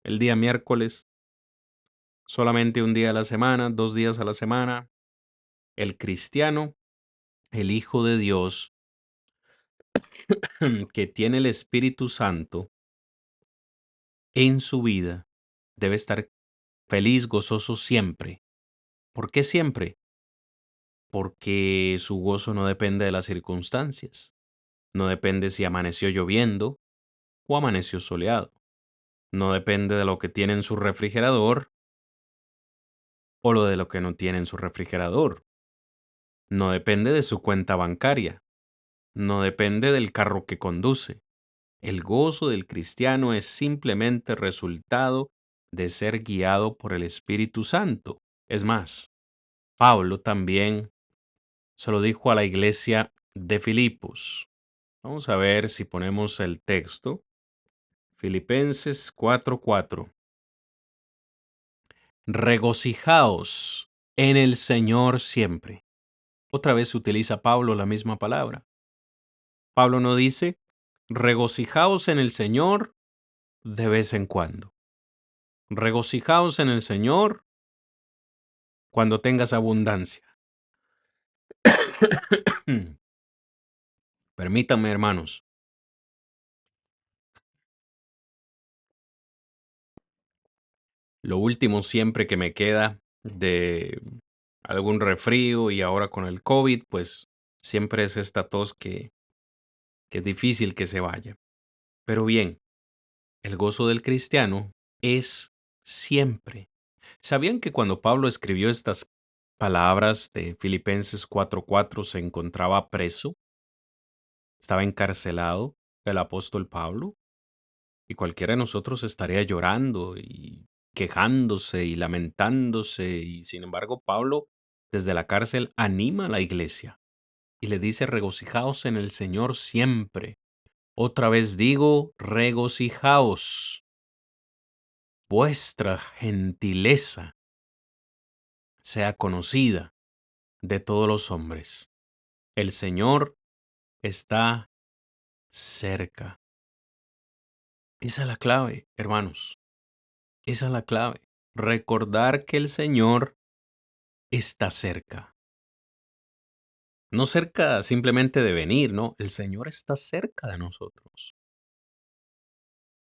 ¿El día miércoles? ¿Solamente un día a la semana? ¿2 días a la semana? El cristiano, el Hijo de Dios, que tiene el Espíritu Santo en su vida, debe estar feliz, gozoso siempre. ¿Por qué siempre? Porque su gozo no depende de las circunstancias. No depende si amaneció lloviendo o amaneció soleado. No depende de lo que tiene en su refrigerador o lo de lo que no tiene en su refrigerador. No depende de su cuenta bancaria. No depende del carro que conduce. El gozo del cristiano es simplemente resultado de ser guiado por el Espíritu Santo. Es más, Pablo también se lo dijo a la iglesia de Filipos. Vamos a ver si ponemos el texto. Filipenses 4:4. Regocijaos en el Señor siempre. Otra vez utiliza Pablo la misma palabra. Pablo no dice, regocijaos en el Señor de vez en cuando. Regocijaos en el Señor cuando tengas abundancia. Permítanme, hermanos. Lo último siempre que me queda de algún resfrío y ahora con el COVID, pues siempre es esta tos que es difícil que se vaya. Pero bien, el gozo del cristiano es siempre. ¿Sabían que cuando Pablo escribió estas palabras de Filipenses 4:4 se encontraba preso? Estaba encarcelado el apóstol Pablo y cualquiera de nosotros estaría llorando y quejándose y lamentándose y sin embargo Pablo desde la cárcel anima a la iglesia y le dice regocijaos en el Señor siempre. Otra vez digo, regocijaos. Vuestra gentileza sea conocida de todos los hombres. El Señor está cerca. Esa es la clave, hermanos. Esa es la clave. Recordar que el Señor está cerca. No cerca simplemente de venir, no. El Señor está cerca de nosotros.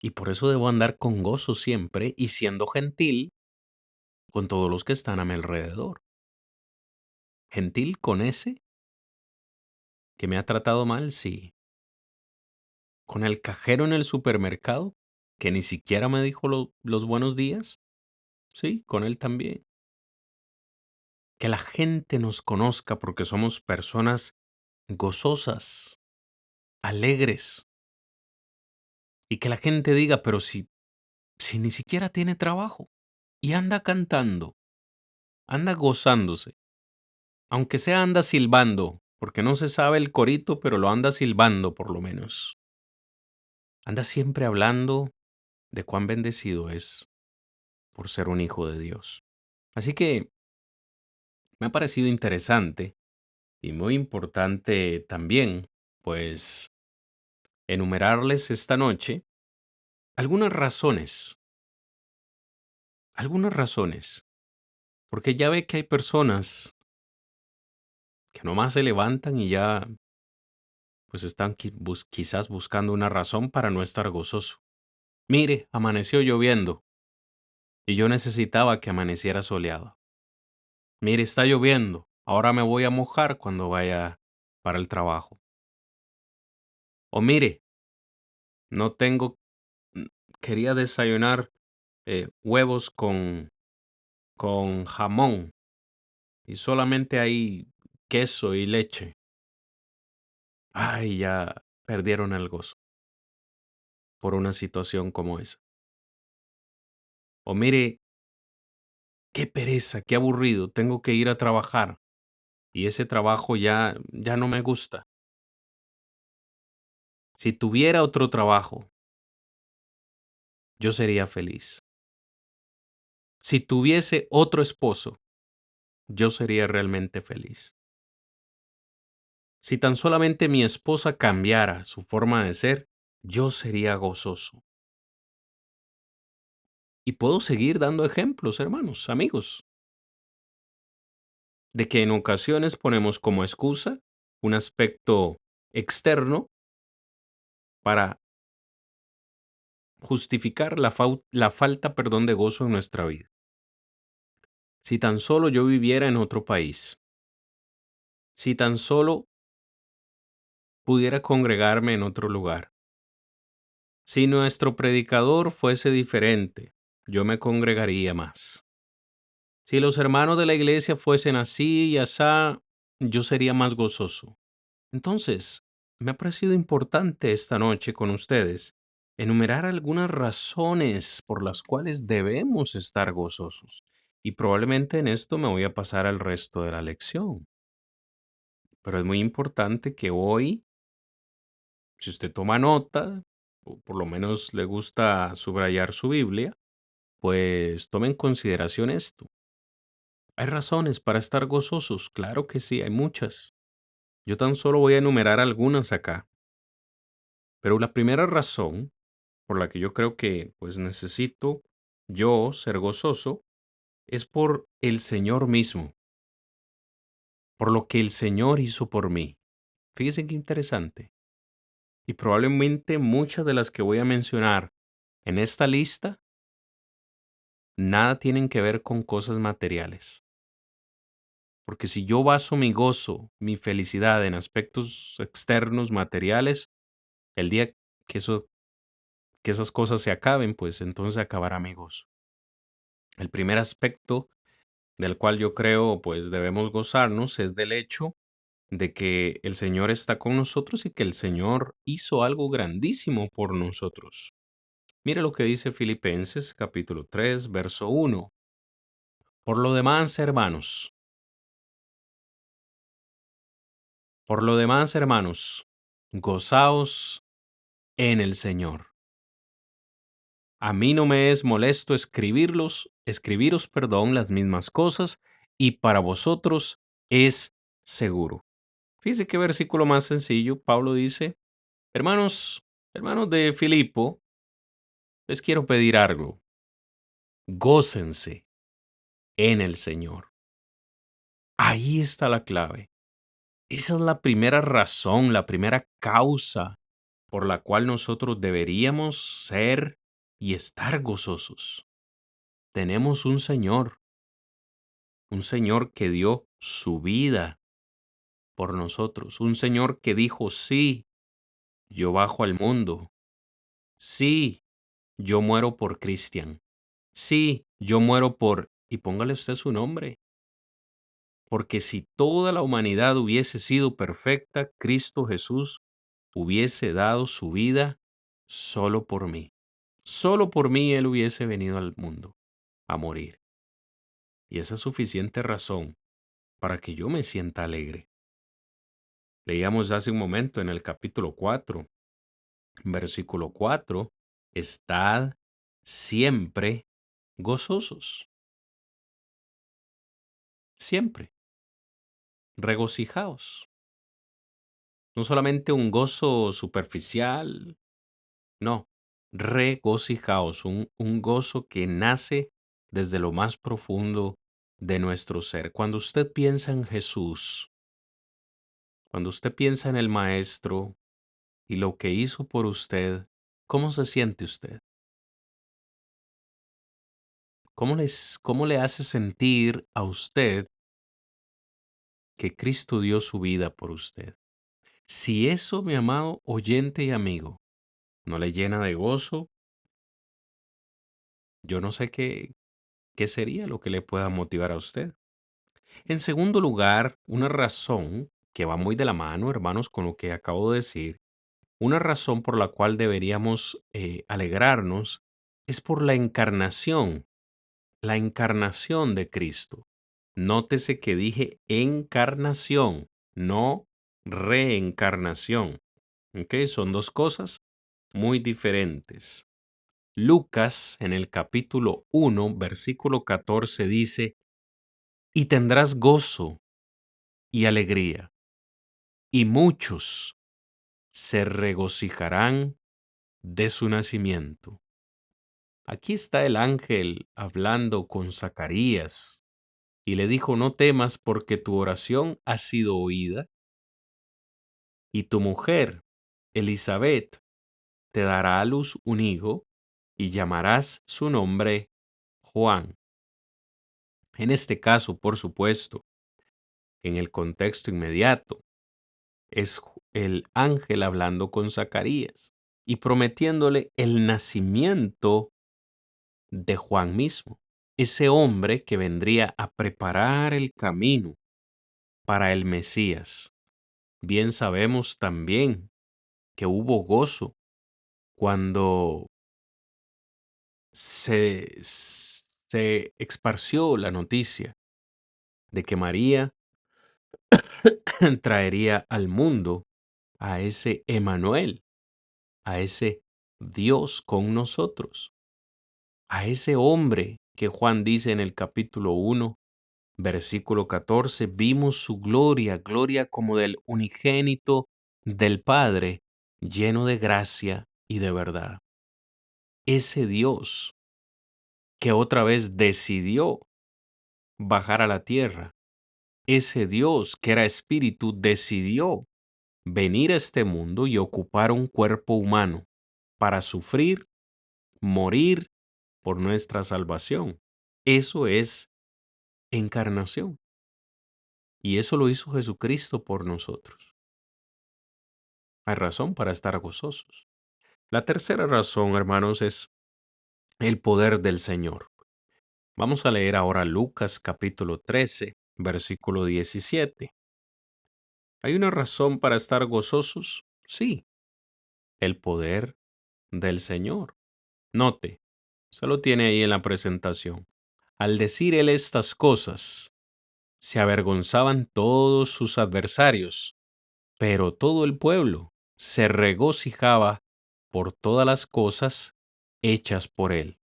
Y por eso debo andar con gozo siempre y siendo gentil con todos los que están a mi alrededor. Gentil con ese que me ha tratado mal, sí. Con el cajero en el supermercado, que ni siquiera me dijo los buenos días, sí, con él también. Que la gente nos conozca porque somos personas gozosas, alegres. Y que la gente diga, pero si ni siquiera tiene trabajo y anda cantando, anda gozándose, aunque sea anda silbando, porque no se sabe el corito, pero lo anda silbando por lo menos. Anda siempre hablando de cuán bendecido es por ser un hijo de Dios. Así que me ha parecido interesante y muy importante también, pues, enumerarles esta noche algunas razones, algunas razones, porque ya ve que hay personas que nomás se levantan y ya, pues, están quizás buscando una razón para no estar gozoso. Mire, amaneció lloviendo y yo necesitaba que amaneciera soleado. Mire, está lloviendo, ahora me voy a mojar cuando vaya para el trabajo. O mire, no tengo, mm, quería desayunar huevos con jamón y solamente hay queso y leche. Ay, ya perdieron el gozo por una situación como esa. O mire, qué pereza, qué aburrido, tengo que ir a trabajar y ese trabajo ya no me gusta. Si tuviera otro trabajo, yo sería feliz. Si tuviese otro esposo, yo sería realmente feliz. Si tan solamente mi esposa cambiara su forma de ser, yo sería gozoso. Y puedo seguir dando ejemplos, hermanos, amigos, de que en ocasiones ponemos como excusa un aspecto externo para justificar la falta, perdón, de gozo en nuestra vida. Si tan solo yo viviera en otro país, si tan solo pudiera congregarme en otro lugar, si nuestro predicador fuese diferente, yo me congregaría más. Si los hermanos de la iglesia fuesen así y asá, yo sería más gozoso. Entonces, me ha parecido importante esta noche con ustedes enumerar algunas razones por las cuales debemos estar gozosos. Y probablemente en esto me voy a pasar al resto de la lección. Pero es muy importante que hoy, si usted toma nota, o por lo menos le gusta subrayar su Biblia, pues tome en consideración esto. ¿Hay razones para estar gozosos? Claro que sí, hay muchas. Yo tan solo voy a enumerar algunas acá. Pero la primera razón por la que yo creo que pues necesito yo ser gozoso es por el Señor mismo, por lo que el Señor hizo por mí. Fíjense qué interesante. Y probablemente muchas de las que voy a mencionar en esta lista nada tienen que ver con cosas materiales. Porque si yo baso mi gozo, mi felicidad en aspectos externos, materiales, el día que que esas cosas se acaben, pues entonces acabará mi gozo. El primer aspecto del cual yo creo pues debemos gozarnos es del hecho de que el Señor está con nosotros y que el Señor hizo algo grandísimo por nosotros. Mire lo que dice Filipenses capítulo 3 verso 1. Por lo demás, hermanos, por lo demás, hermanos, gozaos en el Señor. A mí no me es molesto escribiros, perdón, las mismas cosas, y para vosotros es seguro. Fíjese qué versículo más sencillo. Pablo dice, hermanos, hermanos de Filipo, les quiero pedir algo. Gócense en el Señor. Ahí está la clave. Esa es la primera razón, la primera causa por la cual nosotros deberíamos ser y estar gozosos. Tenemos un Señor que dio su vida por nosotros, un Señor que dijo, sí, yo bajo al mundo, sí, yo muero por Cristian, sí, yo muero por, y póngale usted su nombre, porque si toda la humanidad hubiese sido perfecta, Cristo Jesús hubiese dado su vida solo por mí. Solo por mí Él hubiese venido al mundo a morir. Y esa es suficiente razón para que yo me sienta alegre. Leíamos hace un momento en el capítulo 4, versículo 4, estad siempre gozosos, siempre, regocijaos. No solamente un gozo superficial, no, regocijaos, un gozo que nace desde lo más profundo de nuestro ser. Cuando usted piensa en Jesús, cuando usted piensa en el Maestro y lo que hizo por usted, ¿cómo se siente usted? cómo le hace sentir a usted que Cristo dio su vida por usted? Si eso, mi amado oyente y amigo, no le llena de gozo, yo no sé qué sería lo que le pueda motivar a usted. En segundo lugar, una razón que va muy de la mano, hermanos, con lo que acabo de decir, una razón por la cual deberíamos alegrarnos es por la encarnación de Cristo. Nótese que dije encarnación, no reencarnación. ¿Ok? Son dos cosas muy diferentes. Lucas, en el capítulo 1, versículo 14, dice, y tendrás gozo y alegría, y muchos se regocijarán de su nacimiento. Aquí está el ángel hablando con Zacarías y le dijo, no temas porque tu oración ha sido oída y tu mujer, Elizabeth, te dará a luz un hijo y llamarás su nombre Juan. En este caso, por supuesto, en el contexto inmediato, es el ángel hablando con Zacarías y prometiéndole el nacimiento de Juan mismo, ese hombre que vendría a preparar el camino para el Mesías. Bien sabemos también que hubo gozo cuando se esparció la noticia de que María traería al mundo a ese Emanuel, a ese Dios con nosotros, a ese hombre que Juan dice en el capítulo 1, versículo 14, vimos su gloria, gloria como del unigénito del Padre, lleno de gracia y de verdad. Ese Dios que otra vez decidió bajar a la tierra, ese Dios que era espíritu decidió venir a este mundo y ocupar un cuerpo humano para sufrir, morir por nuestra salvación. Eso es encarnación. Y eso lo hizo Jesucristo por nosotros. Hay razón para estar gozosos. La tercera razón, hermanos, es el poder del Señor. Vamos a leer ahora Lucas capítulo 13, versículo 17. ¿Hay una razón para estar gozosos? Sí, el poder del Señor. Note, se lo tiene ahí en la presentación. Al decir él estas cosas, se avergonzaban todos sus adversarios, pero todo el pueblo se regocijaba por todas las cosas hechas por él.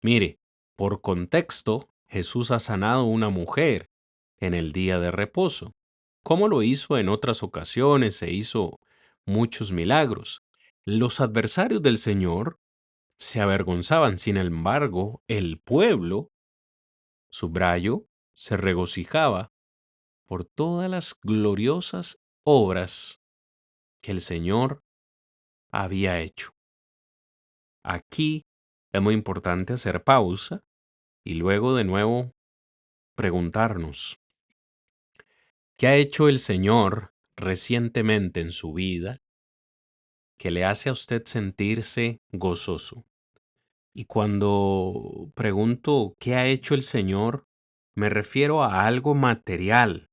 Mire, por contexto, Jesús ha sanado a una mujer en el día de reposo. Como lo hizo en otras ocasiones, se hizo muchos milagros. Los adversarios del Señor se avergonzaban, sin embargo, el pueblo, subrayo, se regocijaba por todas las gloriosas obras que el Señor había hecho. Aquí es muy importante hacer pausa y luego de nuevo preguntarnos, ¿qué ha hecho el Señor recientemente en su vida que le hace a usted sentirse gozoso? Y cuando pregunto qué ha hecho el Señor, me refiero a algo material,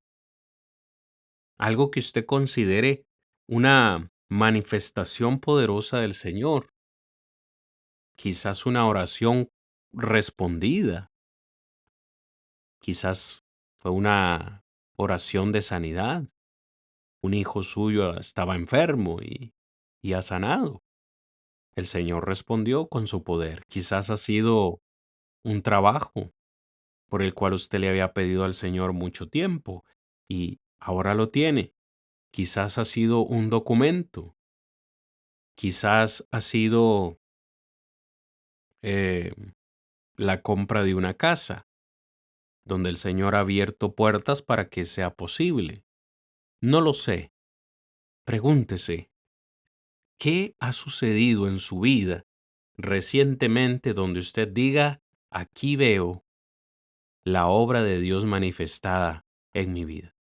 algo que usted considere una manifestación poderosa del Señor, quizás una oración respondida, quizás fue una oración de sanidad, un hijo suyo estaba enfermo y ha sanado. El Señor respondió con su poder. Quizás ha sido un trabajo por el cual usted le había pedido al Señor mucho tiempo y ahora lo tiene. Quizás ha sido un documento. Quizás ha sido eh, la compra de una casa, donde el Señor ha abierto puertas para que sea posible. No lo sé. Pregúntese, ¿qué ha sucedido en su vida recientemente donde usted diga, aquí veo la obra de Dios manifestada en mi vida.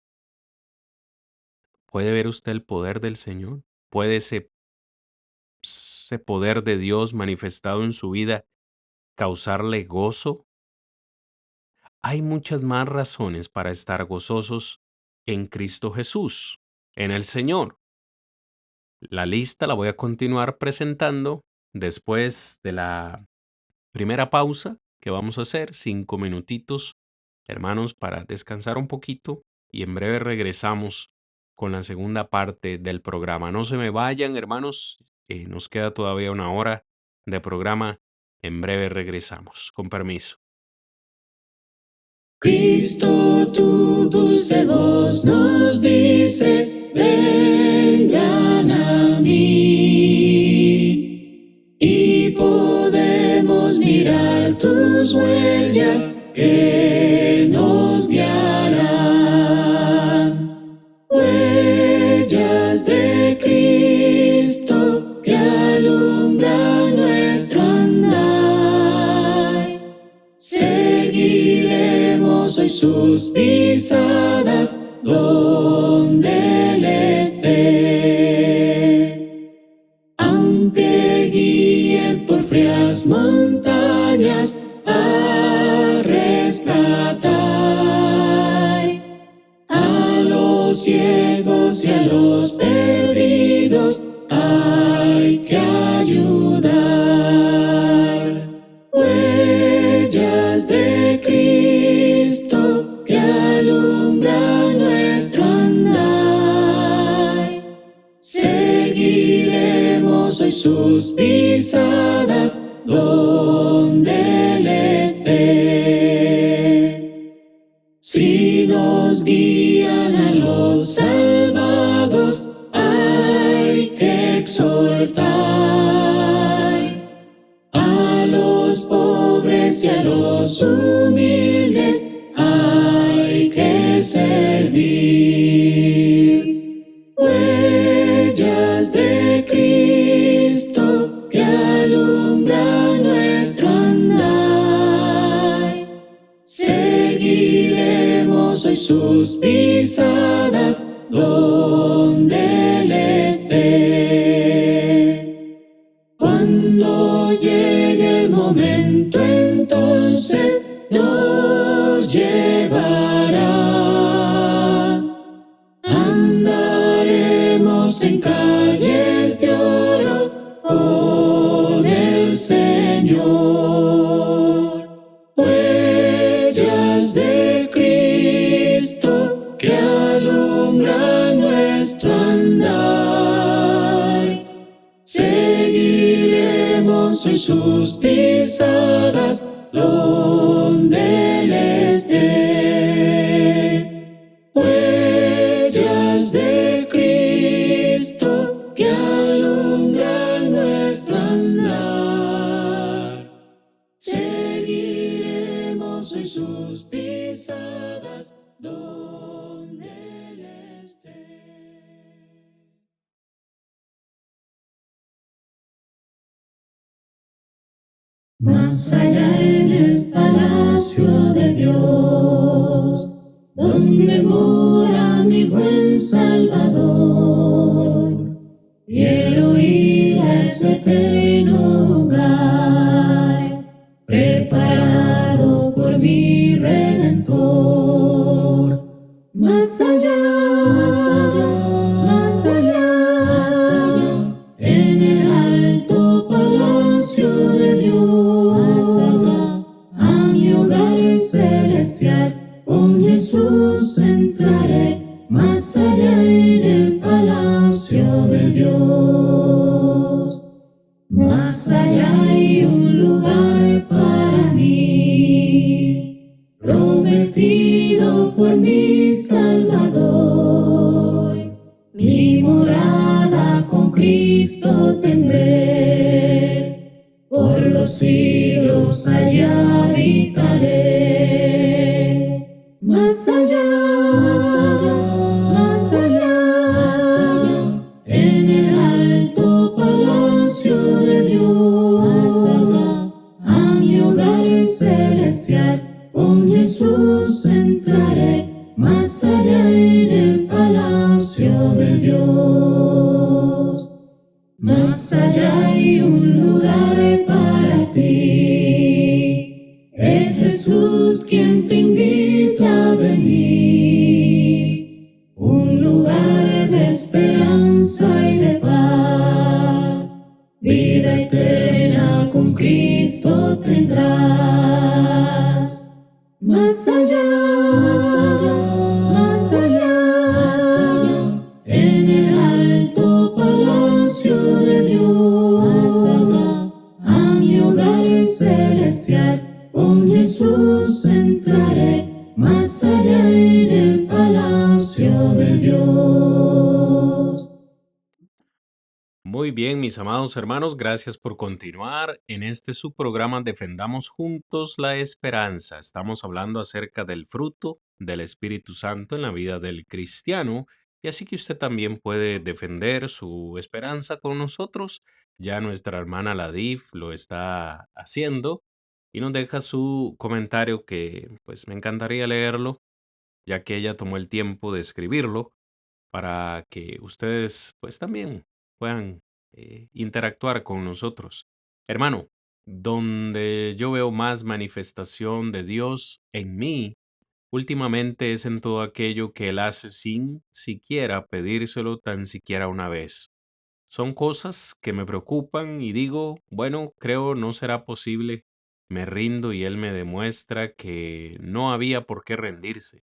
¿Puede ver usted el poder del Señor? ¿Puede ese poder de Dios manifestado en su vida causarle gozo? Hay muchas más razones para estar gozosos en Cristo Jesús, en el Señor. La lista la voy a continuar presentando después de la primera pausa que vamos a hacer, 5 minutitos, hermanos, para descansar un poquito y en breve regresamos con la segunda parte del programa. No se me vayan, hermanos, nos queda todavía una hora de programa. En breve regresamos. Con permiso. Cristo, tu dulce voz nos dice, vengan a mí. Y podemos mirar tus huellas que nos guiarán. Huellas de Cristo que alumbran nuestro andar. Seguiremos hoy sus pisadas donde Él esté. Aunque guíen por frías montañas a rescatar a los ciegos y a los perdidos, hay que ayudar. Huellas de Cristo que alumbran nuestro andar. Seguiremos hoy sus pisadas donde Él esté. Si nos guían a los salvados, hay que exhortar. A los pobres y a los humildes hay que servir. Huellas de Cristo que alumbran nuestro andar. Seguiremos hoy sus pisadas donde Él esté. Cuando llegue el momento, entonces nos llevará. Andaremos en calles de oro con el Señor. Huellas de Cristo que alumbran nuestro andar. Seguiremos hoy sus pisadas donde Él esté. Huellas de Cristo que alumbran nuestro andar. Seguiremos hoy sus pisadas donde Él esté. Más allá en el palacio de Dios, donde mora mi buen Salvador, quiero ir a ese eterno hogar, preparado por mi Redentor. Más allá, más allá, más allá, más allá, en el alto palacio de Dios, a mi hogar celestial, con Jesús entraré. Más allá en el palacio de Dios, más allá hay un lugar para mí, prometido por mi Salvador. Mi morada con Cristo tendré, por los siglos allá habitaré. Más allá, más allá, más allá, más allá, en el alto palacio de Dios, a mi hogar celestial. eterna con Cristo tendrás. Más allá, más allá, más allá, más allá, en el alto palacio de Dios, más allá, a mi hogar celestial, con Jesús entraré, más allá en el palacio de Dios. Muy bien, mis amados hermanos, gracias por continuar en este subprograma Defendamos Juntos la Esperanza. Estamos hablando acerca del fruto del Espíritu Santo en la vida del cristiano y así que usted también puede defender su esperanza con nosotros. Ya nuestra hermana Ladif lo está haciendo y nos deja su comentario que pues me encantaría leerlo, ya que ella tomó el tiempo de escribirlo para que ustedes pues también puedan interactuar con nosotros. Hermano, donde yo veo más manifestación de Dios en mí, últimamente es en todo aquello que Él hace sin siquiera pedírselo tan siquiera una vez. Son cosas que me preocupan y digo, bueno, creo no será posible. Me rindo y Él me demuestra que no había por qué rendirse.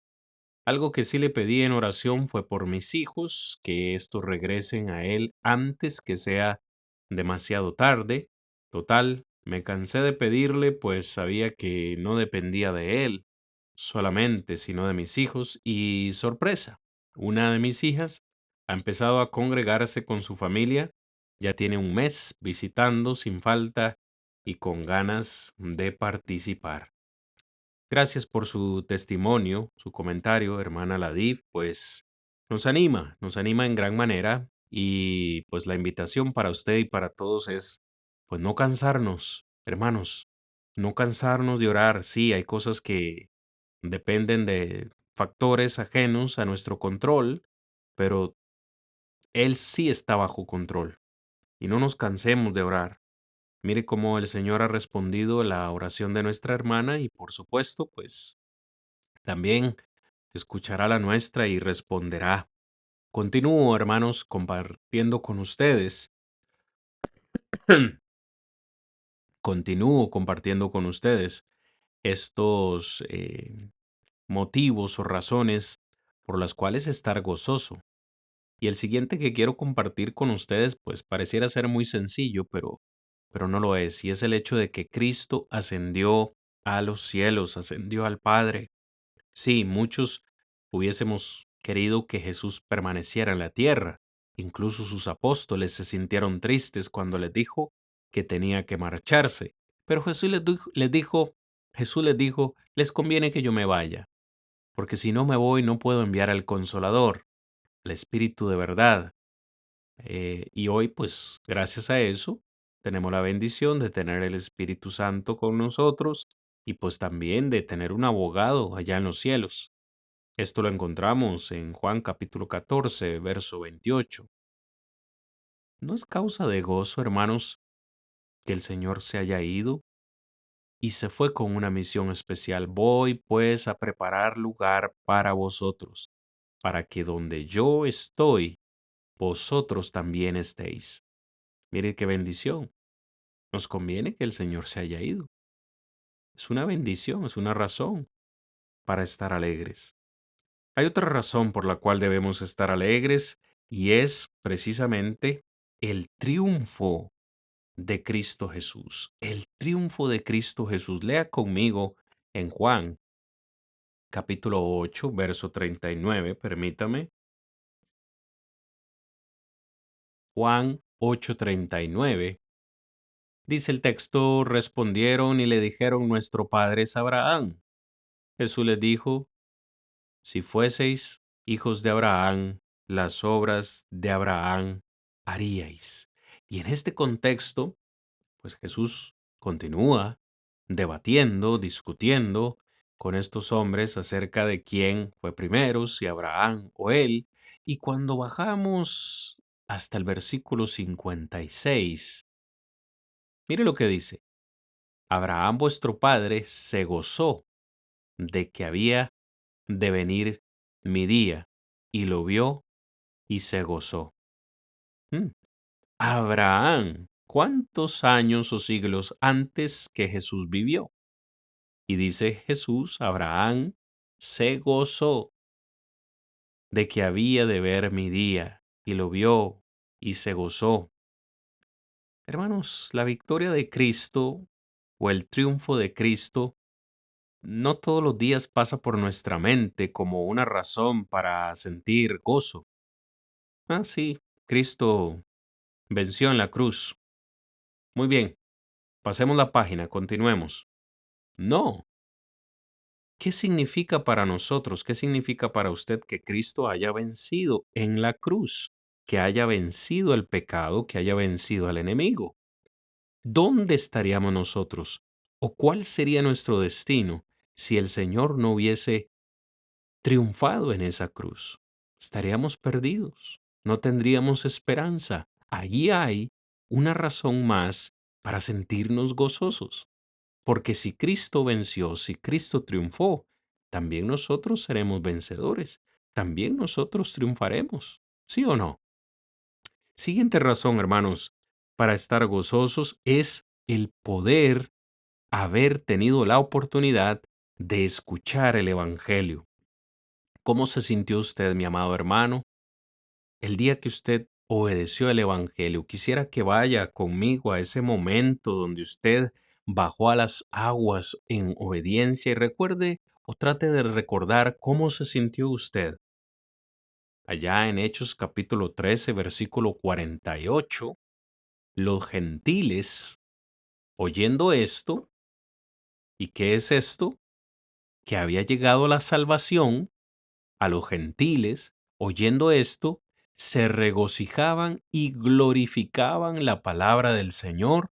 Algo que sí le pedí en oración fue por mis hijos, que estos regresen a Él antes que sea demasiado tarde. Total, me cansé de pedirle, pues sabía que no dependía de Él solamente, sino de mis hijos. Y sorpresa, una de mis hijas ha empezado a congregarse con su familia, ya tiene un mes visitando sin falta y con ganas de participar. Gracias por su testimonio, su comentario, hermana Ladif, pues nos anima en gran manera y pues la invitación para usted y para todos es pues no cansarnos, hermanos, no cansarnos de orar. Sí, hay cosas que dependen de factores ajenos a nuestro control, pero Él sí está bajo control y no nos cansemos de orar. Mire cómo el Señor ha respondido la oración de nuestra hermana y por supuesto, pues también escuchará la nuestra y responderá. Continúo, hermanos, compartiendo con ustedes. Continúo compartiendo con ustedes estos motivos o razones por las cuales estar gozoso. Y el siguiente que quiero compartir con ustedes, pues pareciera ser muy sencillo, pero no lo es. Y es el hecho de que Cristo ascendió a los cielos, ascendió al Padre. Sí, muchos hubiésemos querido que Jesús permaneciera en la tierra. Incluso sus apóstoles se sintieron tristes cuando les dijo que tenía que marcharse. Pero Jesús les dijo, les conviene que yo me vaya, porque si no me voy no puedo enviar al Consolador, el Espíritu de verdad. Y hoy, pues, gracias a eso, tenemos la bendición de tener el Espíritu Santo con nosotros y pues también de tener un abogado allá en los cielos. Esto lo encontramos en Juan capítulo 14, verso 28. ¿No es causa de gozo, hermanos, que el Señor se haya ido y se fue con una misión especial? Voy pues a preparar lugar para vosotros, para que donde yo estoy, vosotros también estéis. Mire qué bendición. Nos conviene que el Señor se haya ido. Es una bendición, es una razón para estar alegres. Hay otra razón por la cual debemos estar alegres y es precisamente el triunfo de Cristo Jesús. El triunfo de Cristo Jesús. Lea conmigo en Juan capítulo 8, verso 39. Permítame. Juan 8:39. Dice el texto, respondieron y le dijeron, nuestro padre es Abraham. Jesús les dijo, si fueseis hijos de Abraham, las obras de Abraham haríais. Y en este contexto, pues Jesús continúa debatiendo, discutiendo con estos hombres acerca de quién fue primero, si Abraham o él. Y cuando bajamos hasta el versículo 56, mire lo que dice. Abraham vuestro padre se gozó de que había de venir mi día, y lo vio y se gozó. Mm. Abraham. cuántos años o siglos antes que Jesús vivió. Y dice Jesús, Abraham se gozó de que había de ver mi día, y lo vio y se gozó. Hermanos, la victoria de Cristo o el triunfo de Cristo no todos los días pasa por nuestra mente como una razón para sentir gozo. Ah, sí, Cristo venció en la cruz. Muy bien, pasemos la página, continuemos. No. ¿Qué significa para nosotros? ¿Qué significa para usted que Cristo haya vencido en la cruz? Que haya vencido el pecado, que haya vencido al enemigo. ¿Dónde estaríamos nosotros? ¿O cuál sería nuestro destino si el Señor no hubiese triunfado en esa cruz? Estaríamos perdidos, no tendríamos esperanza. Allí hay una razón más para sentirnos gozosos, porque si Cristo venció, si Cristo triunfó, también nosotros seremos vencedores, también nosotros triunfaremos, ¿sí o no? Siguiente razón, hermanos, para estar gozosos es el poder haber tenido la oportunidad de escuchar el Evangelio. ¿Cómo se sintió usted, mi amado hermano, el día que usted obedeció el Evangelio? Quisiera que vaya conmigo a ese momento donde usted bajó a las aguas en obediencia y recuerde o trate de recordar cómo se sintió usted. Allá en Hechos capítulo 13, versículo 48, los gentiles, oyendo esto, ¿y qué es esto? Que había llegado la salvación a los gentiles, oyendo esto, se regocijaban y glorificaban la palabra del Señor,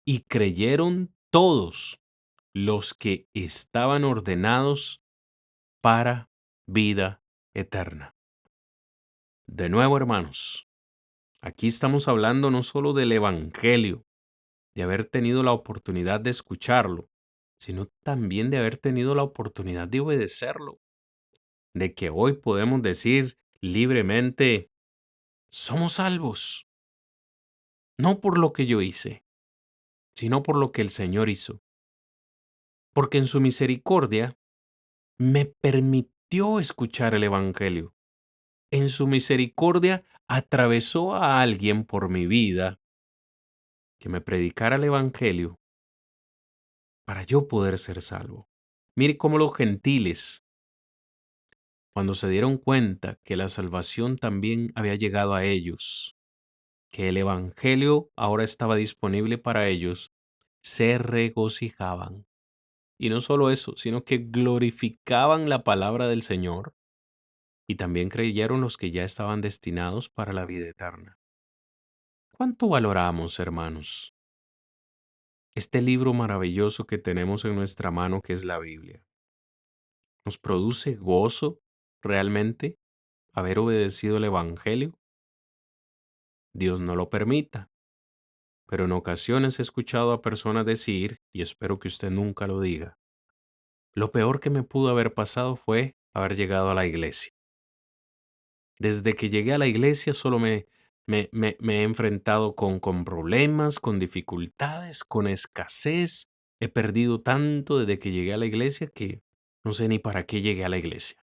y creyeron todos los que estaban ordenados para vida eterna. De nuevo, hermanos, aquí estamos hablando no solo del Evangelio, de haber tenido la oportunidad de escucharlo, sino también de haber tenido la oportunidad de obedecerlo, de que hoy podemos decir libremente, somos salvos, no por lo que yo hice, sino por lo que el Señor hizo, porque en su misericordia me permitió escuchar el Evangelio. En su misericordia atravesó a alguien por mi vida que me predicara el Evangelio para yo poder ser salvo. Mire cómo los gentiles, cuando se dieron cuenta que la salvación también había llegado a ellos, que el Evangelio ahora estaba disponible para ellos, se regocijaban. Y no solo eso, sino que glorificaban la palabra del Señor y también creyeron los que ya estaban destinados para la vida eterna. ¿Cuánto valoramos, hermanos, este libro maravilloso que tenemos en nuestra mano que es la Biblia? ¿Nos produce gozo realmente haber obedecido el Evangelio? Dios no lo permita, pero en ocasiones he escuchado a personas decir, y espero que usted nunca lo diga, lo peor que me pudo haber pasado fue haber llegado a la iglesia. Desde que llegué a la iglesia solo me he enfrentado con problemas, con dificultades, con escasez. He perdido tanto desde que llegué a la iglesia que no sé ni para qué llegué a la iglesia.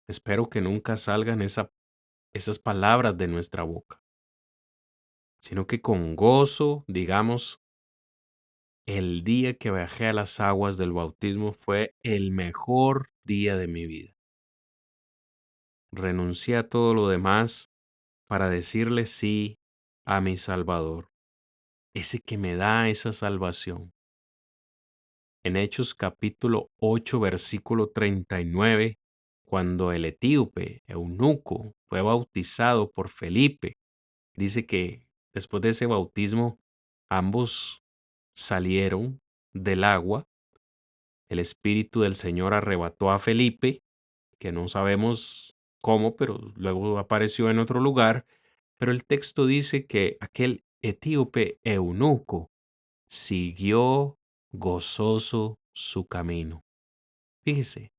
Espero que nunca salgan esas palabras de nuestra boca, sino que con gozo digamos, el día que bajé a las aguas del bautismo fue el mejor día de mi vida. Renuncié a todo lo demás para decirle sí a mi Salvador, ese que me da esa salvación. En Hechos capítulo 8, versículo 39, cuando el etíope eunuco fue bautizado por Felipe, dice que después de ese bautismo ambos salieron del agua, el Espíritu del Señor arrebató a Felipe, que no sabemos cómo, pero luego apareció en otro lugar, pero el texto dice que aquel etíope eunuco siguió gozoso su camino. Fíjese,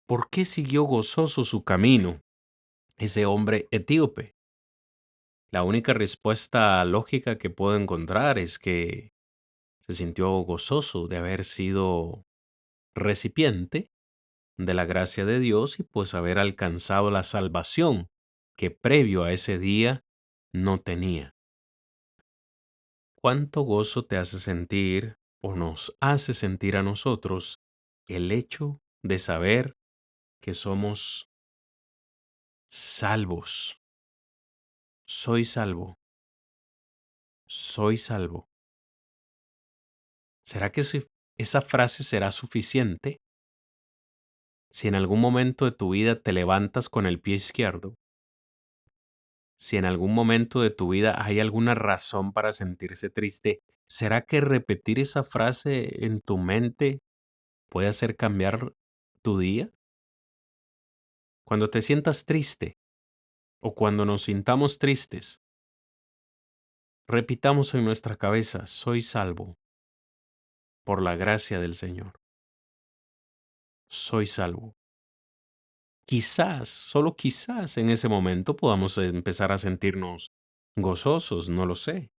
¿por qué siguió gozoso su camino ese hombre etíope? La única respuesta lógica que puedo encontrar es que se sintió gozoso de haber sido recipiente de la gracia de Dios y pues haber alcanzado la salvación que previo a ese día no tenía. ¿Cuánto gozo te hace sentir o nos hace sentir a nosotros el hecho de saber que somos salvos? Soy salvo, soy salvo. ¿Será que esa frase será suficiente si en algún momento de tu vida te levantas con el pie izquierdo? Si en algún momento de tu vida hay alguna razón para sentirse triste, ¿será que repetir esa frase en tu mente puede hacer cambiar tu día? Cuando te sientas triste o cuando nos sintamos tristes, repitamos en nuestra cabeza, soy salvo por la gracia del Señor. Soy salvo. Quizás, solo quizás en ese momento podamos empezar a sentirnos gozosos, no lo sé.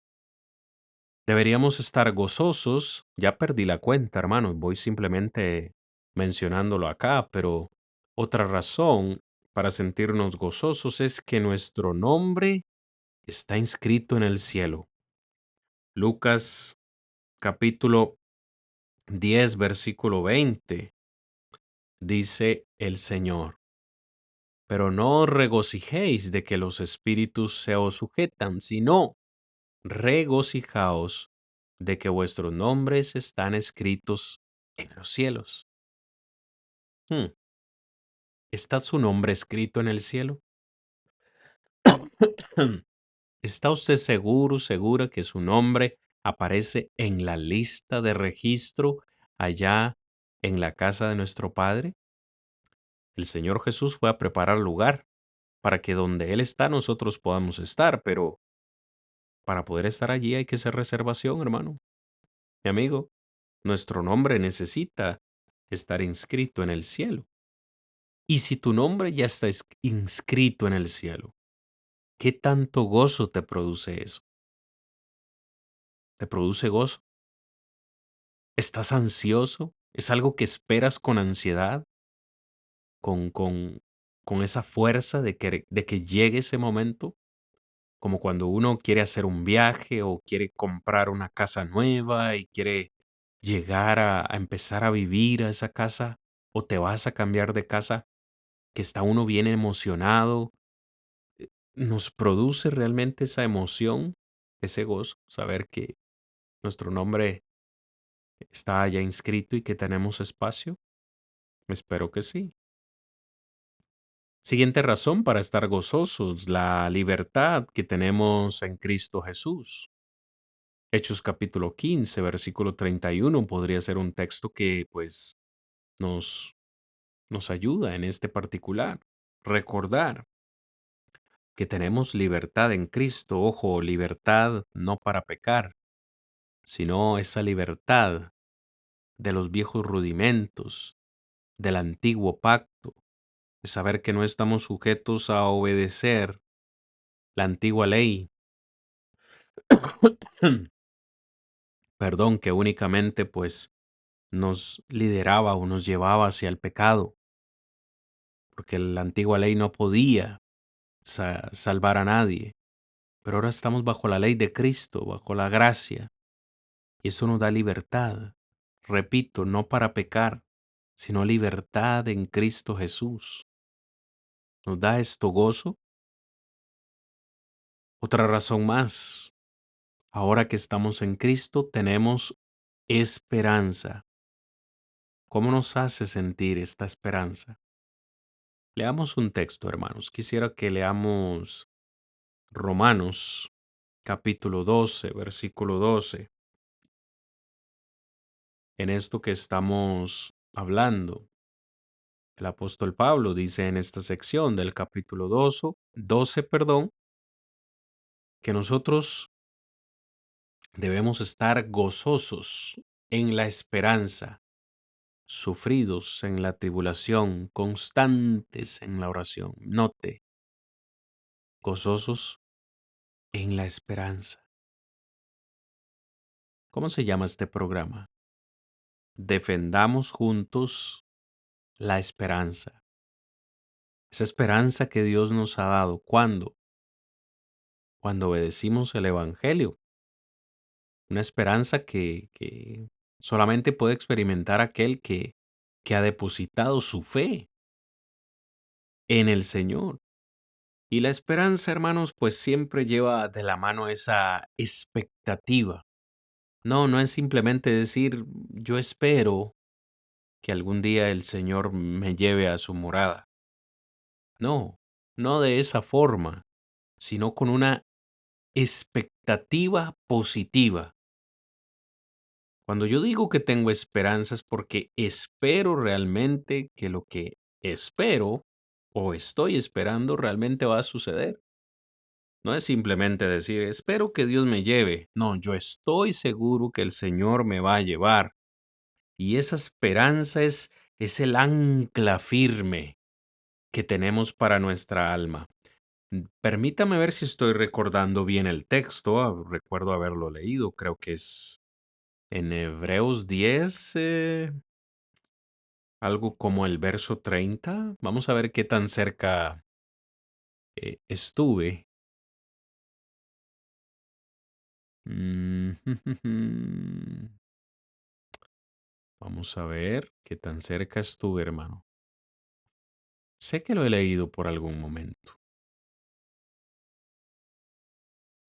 Deberíamos estar gozosos. Ya perdí la cuenta, hermanos. Voy simplemente mencionándolo acá, pero otra razón para sentirnos gozosos es que nuestro nombre está inscrito en el cielo. Lucas capítulo 10, versículo 20, dice el Señor. Pero no os regocijéis de que los espíritus se os sujetan, sino regocijaos de que vuestros nombres están escritos en los cielos. Hmm, ¿Está su nombre escrito en el cielo? ¿Está usted seguro, segura que su nombre aparece en la lista de registro allá en la casa de nuestro Padre? El Señor Jesús fue a preparar lugar para que donde Él está nosotros podamos estar, pero para poder estar allí hay que hacer reservación, hermano. Mi amigo, nuestro nombre necesita estar inscrito en el cielo. Y si tu nombre ya está inscrito en el cielo, ¿qué tanto gozo te produce eso? ¿Te produce gozo? ¿Estás ansioso? ¿Es algo que esperas con ansiedad? ¿Con, con, con esa fuerza de que llegue ese momento? Como cuando uno quiere hacer un viaje o quiere comprar una casa nueva y quiere llegar a empezar a vivir a esa casa o te vas a cambiar de casa, que está uno bien emocionado. Nos produce realmente esa emoción, ese gozo, saber que nuestro nombre está ya inscrito y que tenemos espacio. Espero que sí. Siguiente razón para estar gozosos, la libertad que tenemos en Cristo Jesús. Hechos capítulo 15, versículo 31 podría ser un texto que pues nos, nos ayuda en este particular. Recordar que tenemos libertad en Cristo, ojo, libertad no para pecar, sino esa libertad de los viejos rudimentos, del antiguo pacto, de saber que no estamos sujetos a obedecer la antigua ley, perdón, que únicamente pues nos lideraba o nos llevaba hacia el pecado, porque la antigua ley no podía salvar a nadie. Pero ahora estamos bajo la ley de Cristo, bajo la gracia, y eso nos da libertad. Repito, no para pecar, sino libertad en Cristo Jesús. ¿Nos da esto gozo? Otra razón más. Ahora que estamos en Cristo, tenemos esperanza. ¿Cómo nos hace sentir esta esperanza? Leamos un texto, hermanos. Quisiera que leamos Romanos capítulo 12, versículo 12. En esto que estamos hablando, el apóstol Pablo dice en esta sección del capítulo 12, perdón, que nosotros debemos estar gozosos en la esperanza, sufridos en la tribulación, constantes en la oración. Note, gozosos en la esperanza. ¿Cómo se llama este programa? Defendamos juntos la esperanza. Esa esperanza que Dios nos ha dado. ¿Cuándo? Cuando obedecimos el Evangelio. Una esperanza que solamente puede experimentar aquel que ha depositado su fe en el Señor. Y la esperanza, hermanos, pues siempre lleva de la mano esa expectativa. No, no es simplemente decir, yo espero que algún día el Señor me lleve a su morada. No, no de esa forma, sino con una expectativa positiva. Cuando yo digo que tengo esperanza es porque espero realmente que lo que espero o estoy esperando realmente va a suceder. No es simplemente decir, espero que Dios me lleve. No, yo estoy seguro que el Señor me va a llevar. Y esa esperanza es el ancla firme que tenemos para nuestra alma. Permítame ver si estoy recordando bien el texto. Recuerdo haberlo leído. Creo que es en Hebreos 10, algo como el verso 30. Vamos a ver qué tan cerca estuve. Mm, Vamos a ver qué tan cerca estuve, hermano. Sé que lo he leído por algún momento.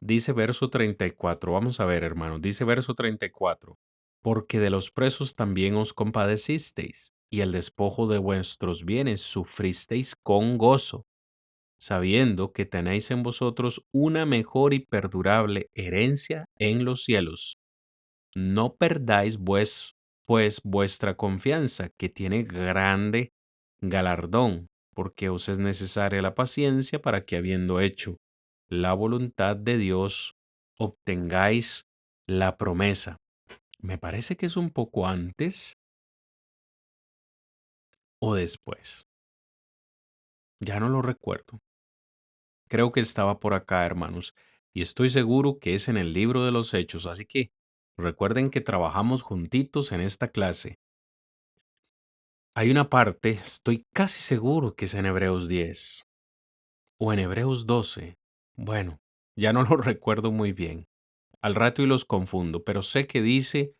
Dice verso 34. Vamos a ver, hermano. Dice verso 34. Porque de los presos también os compadecisteis, y el despojo de vuestros bienes sufristeis con gozo, sabiendo que tenéis en vosotros una mejor y perdurable herencia en los cielos. No perdáis pues vuestra confianza, que tiene grande galardón, porque os es necesaria la paciencia para que, habiendo hecho la voluntad de Dios, obtengáis la promesa. Me parece que es un poco antes o después. Ya no lo recuerdo. Creo que estaba por acá, hermanos, y estoy seguro que es en el libro de los Hechos, así que recuerden que trabajamos juntitos en esta clase. Hay una parte, estoy casi seguro que es en Hebreos 10 o en Hebreos 12. Bueno, ya no lo recuerdo muy bien. Al rato y los confundo, pero sé que dice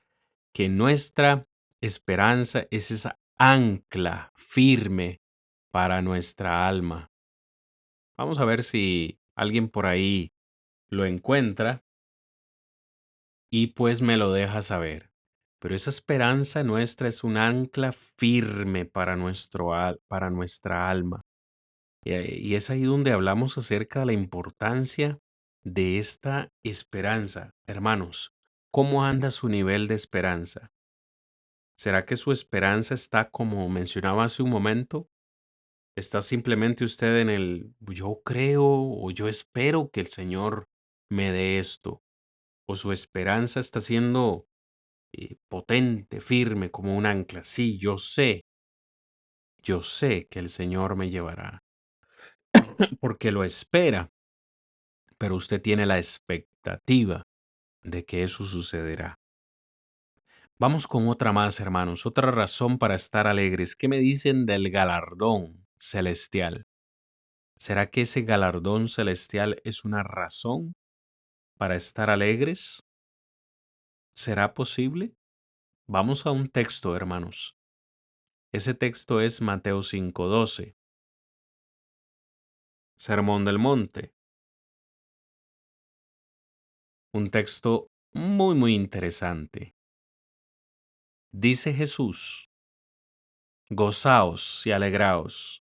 que nuestra esperanza es esa ancla firme para nuestra alma. Vamos a ver si alguien por ahí lo encuentra y pues me lo deja saber. Pero esa esperanza nuestra es un ancla firme para, para nuestra alma. Y es ahí donde hablamos acerca de la importancia de esta esperanza. Hermanos, ¿cómo anda su nivel de esperanza? ¿Será que su esperanza está como mencionaba hace un momento? ¿Está simplemente usted en el yo creo o yo espero que el Señor me dé esto? ¿O su esperanza está siendo potente, firme, como un ancla? Sí, yo sé que el Señor me llevará, porque lo espera, pero usted tiene la expectativa de que eso sucederá. Vamos con otra más, hermanos, otra razón para estar alegres. ¿Qué me dicen del galardón celestial? ¿Será que ese galardón celestial es una razón para estar alegres? ¿Será posible? Vamos a un texto, hermanos. Ese texto es Mateo 5:12, Sermón del Monte. Un texto muy, muy interesante. Dice Jesús, gozaos y alegraos,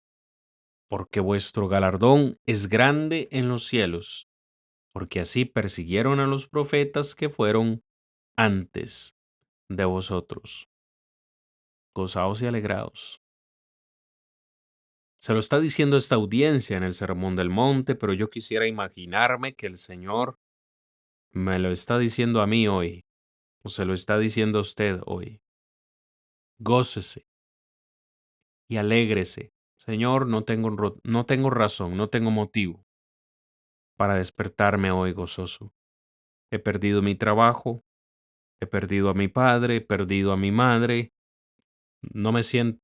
porque vuestro galardón es grande en los cielos, porque así persiguieron a los profetas que fueron antes de vosotros. Gozaos y alegraos. Se lo está diciendo esta audiencia en el Sermón del Monte, pero yo quisiera imaginarme que el Señor me lo está diciendo a mí hoy, o se lo está diciendo a usted hoy. Gócese y alégrese. Señor, no tengo razón, no tengo motivo, para despertarme hoy gozoso. He perdido mi trabajo, he perdido a mi padre, he perdido a mi madre, no me siento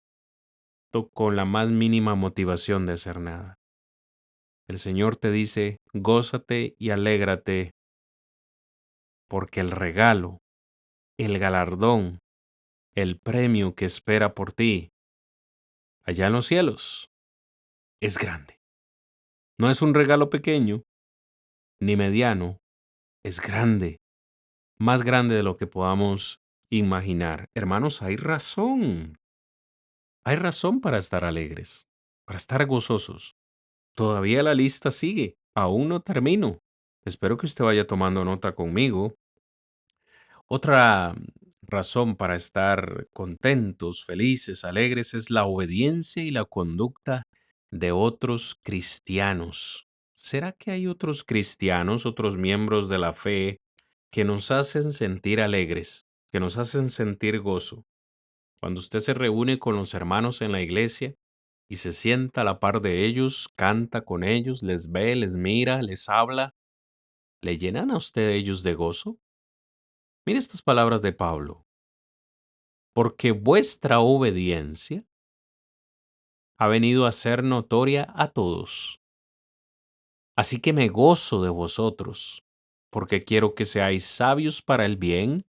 con la más mínima motivación de hacer nada. El Señor te dice, gózate y alégrate, porque el regalo, el galardón, el premio que espera por ti allá en los cielos es grande. No es un regalo pequeño ni mediano, es grande, más grande de lo que podamos imaginar. Hermanos, hay razón para estar alegres, para estar gozosos. Todavía la lista sigue, aún no termino. Espero que usted vaya tomando nota conmigo. Otra razón para estar contentos, felices, alegres es la obediencia y la conducta de otros cristianos. ¿Será que hay otros cristianos, otros miembros de la fe que nos hacen sentir alegres, que nos hacen sentir gozo? Cuando usted se reúne con los hermanos en la iglesia y se sienta a la par de ellos, canta con ellos, les ve, les mira, les habla, ¿le llenan a usted ellos de gozo? Mire estas palabras de Pablo. Porque vuestra obediencia ha venido a ser notoria a todos. Así que me gozo de vosotros, porque quiero que seáis sabios para el bien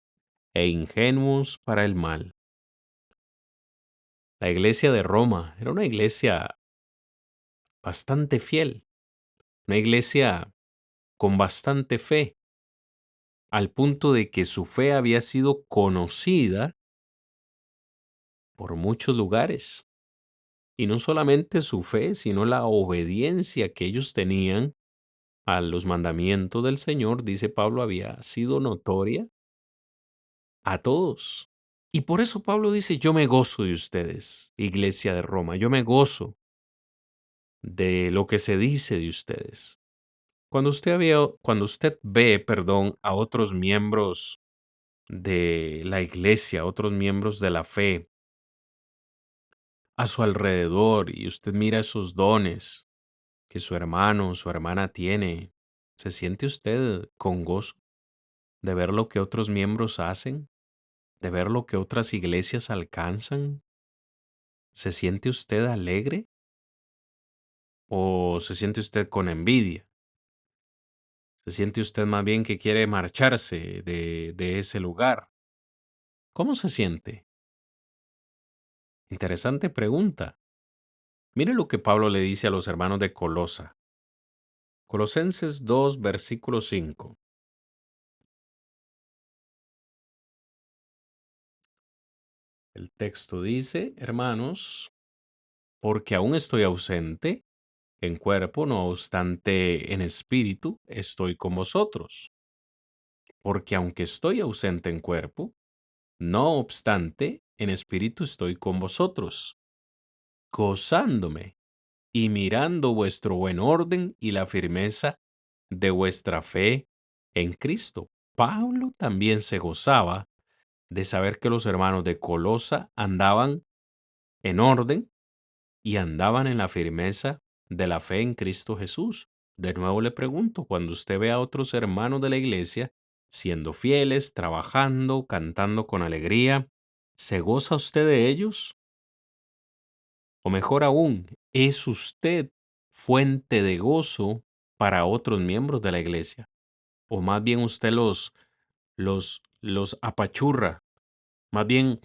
e ingenuos para el mal. La iglesia de Roma era una iglesia bastante fiel, una iglesia con bastante fe, al punto de que su fe había sido conocida por muchos lugares. Y no solamente su fe, sino la obediencia que ellos tenían a los mandamientos del Señor, dice Pablo, había sido notoria a todos. Y por eso Pablo dice, yo me gozo de ustedes, iglesia de Roma, yo me gozo de lo que se dice de ustedes. Cuando usted ve, perdón, a otros miembros de la iglesia, otros miembros de la fe, a su alrededor, y usted mira esos dones que su hermano o su hermana tiene, ¿se siente usted con gozo de ver lo que otros miembros hacen? ¿De ver lo que otras iglesias alcanzan? ¿Se siente usted alegre o se siente usted con envidia? ¿Se siente usted más bien que quiere marcharse de ese lugar? ¿Cómo se siente? Interesante pregunta. Mire lo que Pablo le dice a los hermanos de Colosa. Colosenses 2, versículo 5. El texto dice, hermanos, porque aún estoy ausente en cuerpo, no obstante en espíritu estoy con vosotros. Porque aunque estoy ausente en cuerpo, no obstante en espíritu estoy con vosotros, gozándome y mirando vuestro buen orden y la firmeza de vuestra fe en Cristo. Pablo también se gozaba de saber que los hermanos de Colosa andaban en orden y andaban en la firmeza de la fe en Cristo Jesús. De nuevo le pregunto, cuando usted ve a otros hermanos de la iglesia siendo fieles, trabajando, cantando con alegría, ¿se goza usted de ellos? O mejor aún, ¿es usted fuente de gozo para otros miembros de la iglesia? O más bien usted los apachurra, más bien,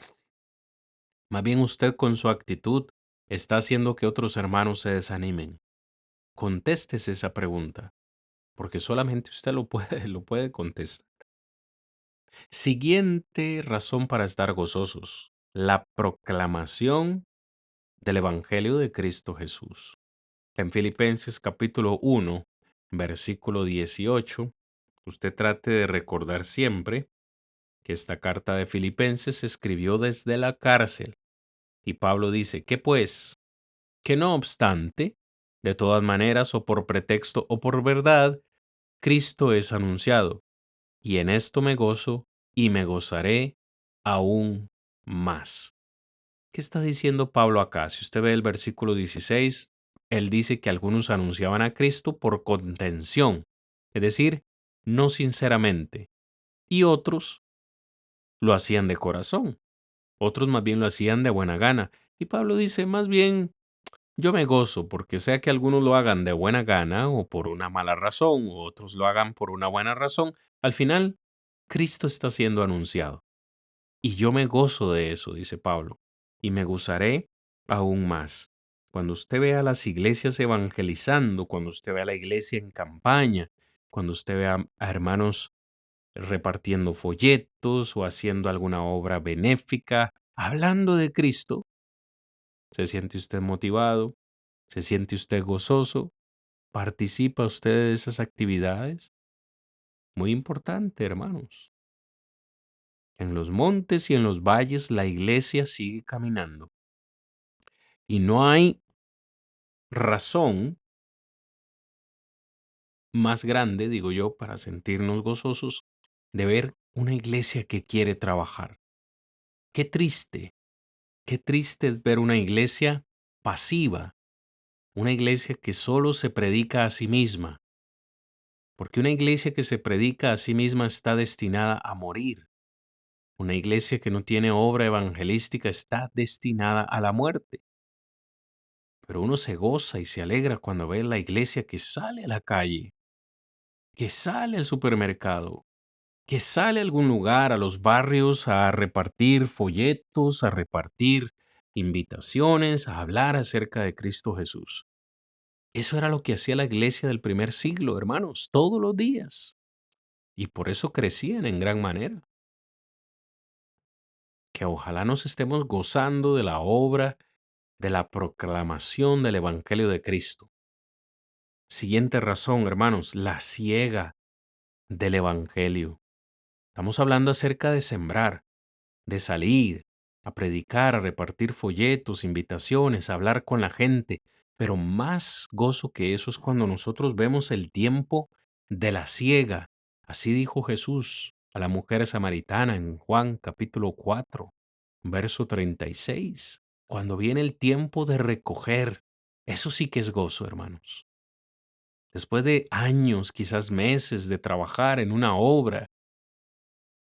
más bien usted con su actitud está haciendo que otros hermanos se desanimen. Contéstese esa pregunta, porque solamente usted lo puede contestar. Siguiente razón para estar gozosos, la proclamación del Evangelio de Cristo Jesús. En Filipenses capítulo 1, versículo 18, usted trate de recordar siempre que esta carta de Filipenses se escribió desde la cárcel. Y Pablo dice, ¿qué pues? Que no obstante, de todas maneras, o por pretexto o por verdad, Cristo es anunciado, y en esto me gozo y me gozaré aún más. ¿Qué está diciendo Pablo acá? Si usted ve el versículo 16, él dice que algunos anunciaban a Cristo por contención, es decir, no sinceramente, y otros lo hacían de corazón, otros más bien lo hacían de buena gana. Y Pablo dice, más bien, yo me gozo porque sea que algunos lo hagan de buena gana o por una mala razón, o otros lo hagan por una buena razón, al final, Cristo está siendo anunciado. Y yo me gozo de eso, dice Pablo, y me gozaré aún más. Cuando usted vea las iglesias evangelizando, cuando usted vea la iglesia en campaña, cuando usted vea a hermanos repartiendo folletos o haciendo alguna obra benéfica, hablando de Cristo, ¿se siente usted motivado? ¿Se siente usted gozoso? ¿Participa usted de esas actividades? Muy importante, hermanos. En los montes y en los valles la iglesia sigue caminando. Y no hay razón más grande, digo yo, para sentirnos gozosos de ver una iglesia que quiere trabajar. Qué qué triste es ver una iglesia pasiva, una iglesia que solo se predica a sí misma, porque una iglesia que se predica a sí misma está destinada a morir. Una iglesia que no tiene obra evangelística está destinada a la muerte. Pero uno se goza y se alegra cuando ve la iglesia que sale a la calle, que sale al supermercado, que sale a algún lugar, a los barrios, a repartir folletos, a repartir invitaciones, a hablar acerca de Cristo Jesús. Eso era lo que hacía la iglesia del primer siglo, hermanos, todos los días. Y por eso crecían en gran manera. Que ojalá nos estemos gozando de la obra, de la proclamación del Evangelio de Cristo. Siguiente razón, hermanos, la ciega del Evangelio. Estamos hablando acerca de sembrar, de salir, a predicar, a repartir folletos, invitaciones, a hablar con la gente. Pero más gozo que eso es cuando nosotros vemos el tiempo de la siega. Así dijo Jesús a la mujer samaritana en Juan capítulo 4, verso 36. Cuando viene el tiempo de recoger, eso sí que es gozo, hermanos. Después de años, quizás meses de trabajar en una obra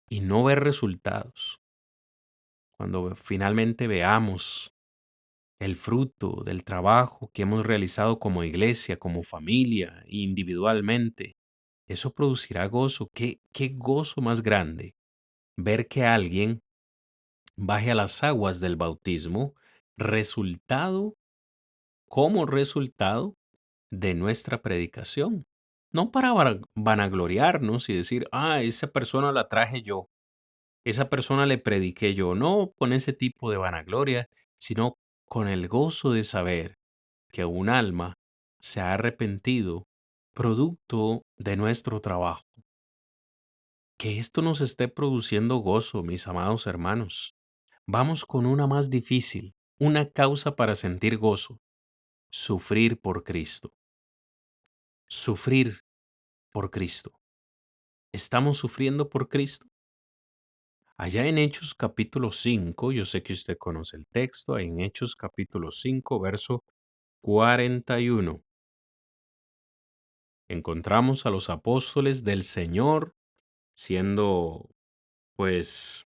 y no ver resultados, cuando finalmente veamos el fruto del trabajo que hemos realizado como iglesia, como familia, individualmente, eso producirá gozo. Qué gozo más grande ver que alguien baje a las aguas del bautismo, resultado, como resultado de nuestra predicación. No para vanagloriarnos y decir, esa persona la traje yo, esa persona le prediqué yo, no con ese tipo de vanagloria, sino con el gozo de saber que un alma se ha arrepentido producto de nuestro trabajo. Que esto nos esté produciendo gozo, mis amados hermanos. Vamos con una más difícil, una causa para sentir gozo, sufrir por Cristo. Sufrir por Cristo. ¿Estamos sufriendo por Cristo? Allá en Hechos capítulo 5, yo sé que usted conoce el texto, en Hechos capítulo 5, verso 41, encontramos a los apóstoles del Señor siendo, pues,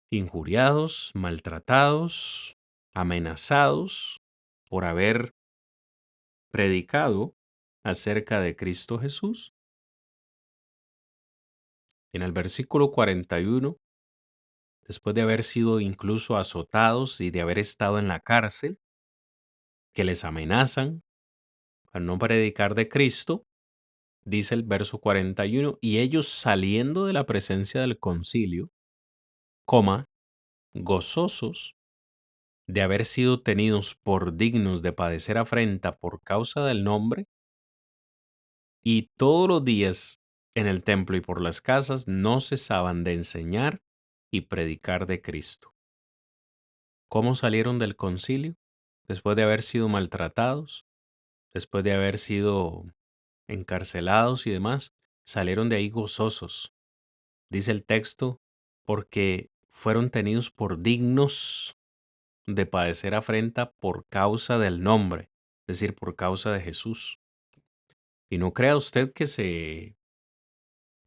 injuriados, maltratados, amenazados por haber predicado acerca de Cristo Jesús. En el versículo 41, después de haber sido incluso azotados y de haber estado en la cárcel, que les amenazan al no predicar de Cristo, dice el verso 41, y ellos saliendo de la presencia del concilio, coma, gozosos de haber sido tenidos por dignos de padecer afrenta por causa del nombre, y todos los días en el templo y por las casas no cesaban de enseñar y predicar de Cristo. ¿Cómo salieron del concilio? Después de haber sido maltratados, después de haber sido encarcelados y demás, salieron de ahí gozosos. Dice el texto, porque fueron tenidos por dignos de padecer afrenta por causa del nombre, es decir, por causa de Jesús. Y no crea usted que se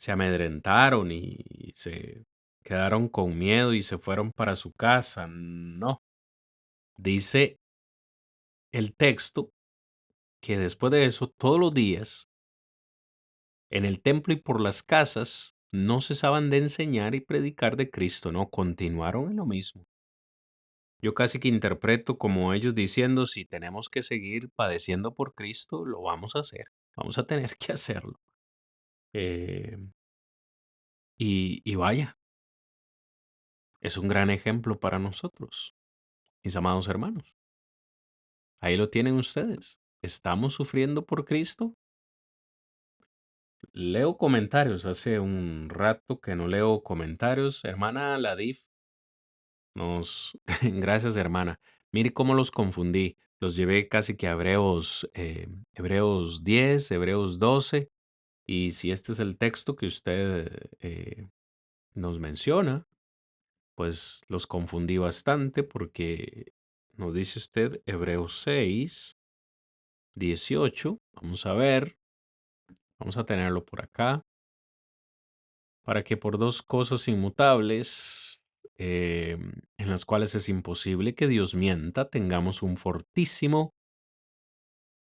amedrentaron y se quedaron con miedo y se fueron para su casa. No, dice el texto que después de eso, todos los días, en el templo y por las casas, no cesaban de enseñar y predicar de Cristo, no, continuaron en lo mismo. Yo casi que interpreto como ellos diciendo, si tenemos que seguir padeciendo por Cristo, lo vamos a hacer, vamos a tener que hacerlo. Eh, y vaya, es un gran ejemplo para nosotros, mis amados hermanos. Ahí lo tienen ustedes. ¿Estamos sufriendo por Cristo? Leo comentarios. Hace un rato que no leo comentarios. Hermana Ladif, nos... Gracias, hermana. Mire cómo los confundí. Los llevé casi que a Hebreos 10, Hebreos 12. Y si este es el texto que usted nos menciona, pues los confundí bastante porque nos dice usted Hebreos 6, 18. Vamos a ver. Vamos a tenerlo por acá. Para que por dos cosas inmutables, en las cuales es imposible que Dios mienta, tengamos un fortísimo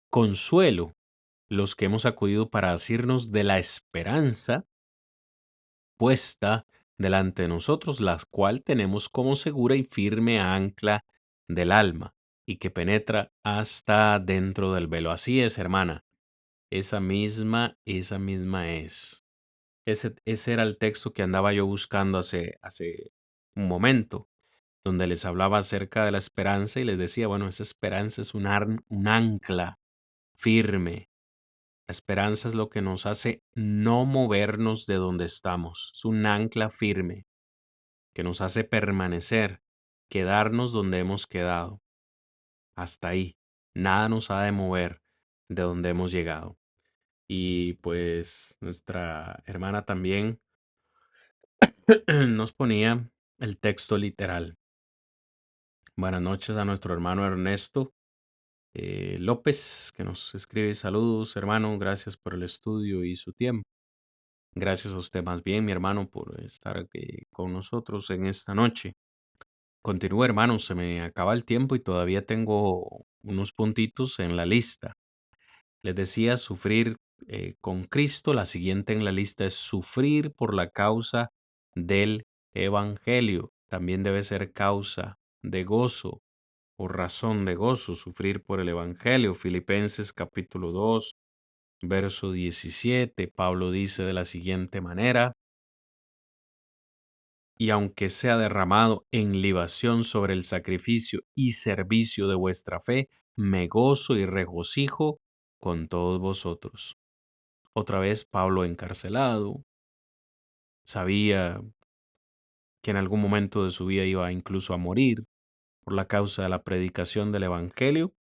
consuelo, los que hemos acudido para asirnos de la esperanza puesta delante de nosotros, la cual tenemos como segura y firme ancla del alma, y que penetra hasta dentro del velo. Así es, hermana. Esa misma es. Ese era el texto que andaba yo buscando hace un momento, donde les hablaba acerca de la esperanza y les decía, bueno, esa esperanza es un ancla firme. La esperanza es lo que nos hace no movernos de donde estamos. Es un ancla firme que nos hace permanecer, quedarnos donde hemos quedado. Hasta ahí. Nada nos ha de mover de donde hemos llegado. Y pues nuestra hermana también nos ponía el texto literal. Buenas noches a nuestro hermano Ernesto López, que nos escribe saludos, hermano, gracias por el estudio y su tiempo. Gracias a usted más bien, mi hermano, por estar aquí con nosotros en esta noche. Continúa, hermano, se me acaba el tiempo y todavía tengo unos puntitos en la lista. Les decía sufrir con Cristo. La siguiente en la lista es sufrir por la causa del Evangelio. También debe ser causa de gozo o razón de gozo sufrir por el Evangelio. Filipenses capítulo 2, verso 17. Pablo dice de la siguiente manera: y aunque sea derramado en libación sobre el sacrificio y servicio de vuestra fe, me gozo y regocijo con todos vosotros. Otra vez Pablo encarcelado, sabía que en algún momento de su vida iba incluso a morir por la causa de la predicación del Evangelio,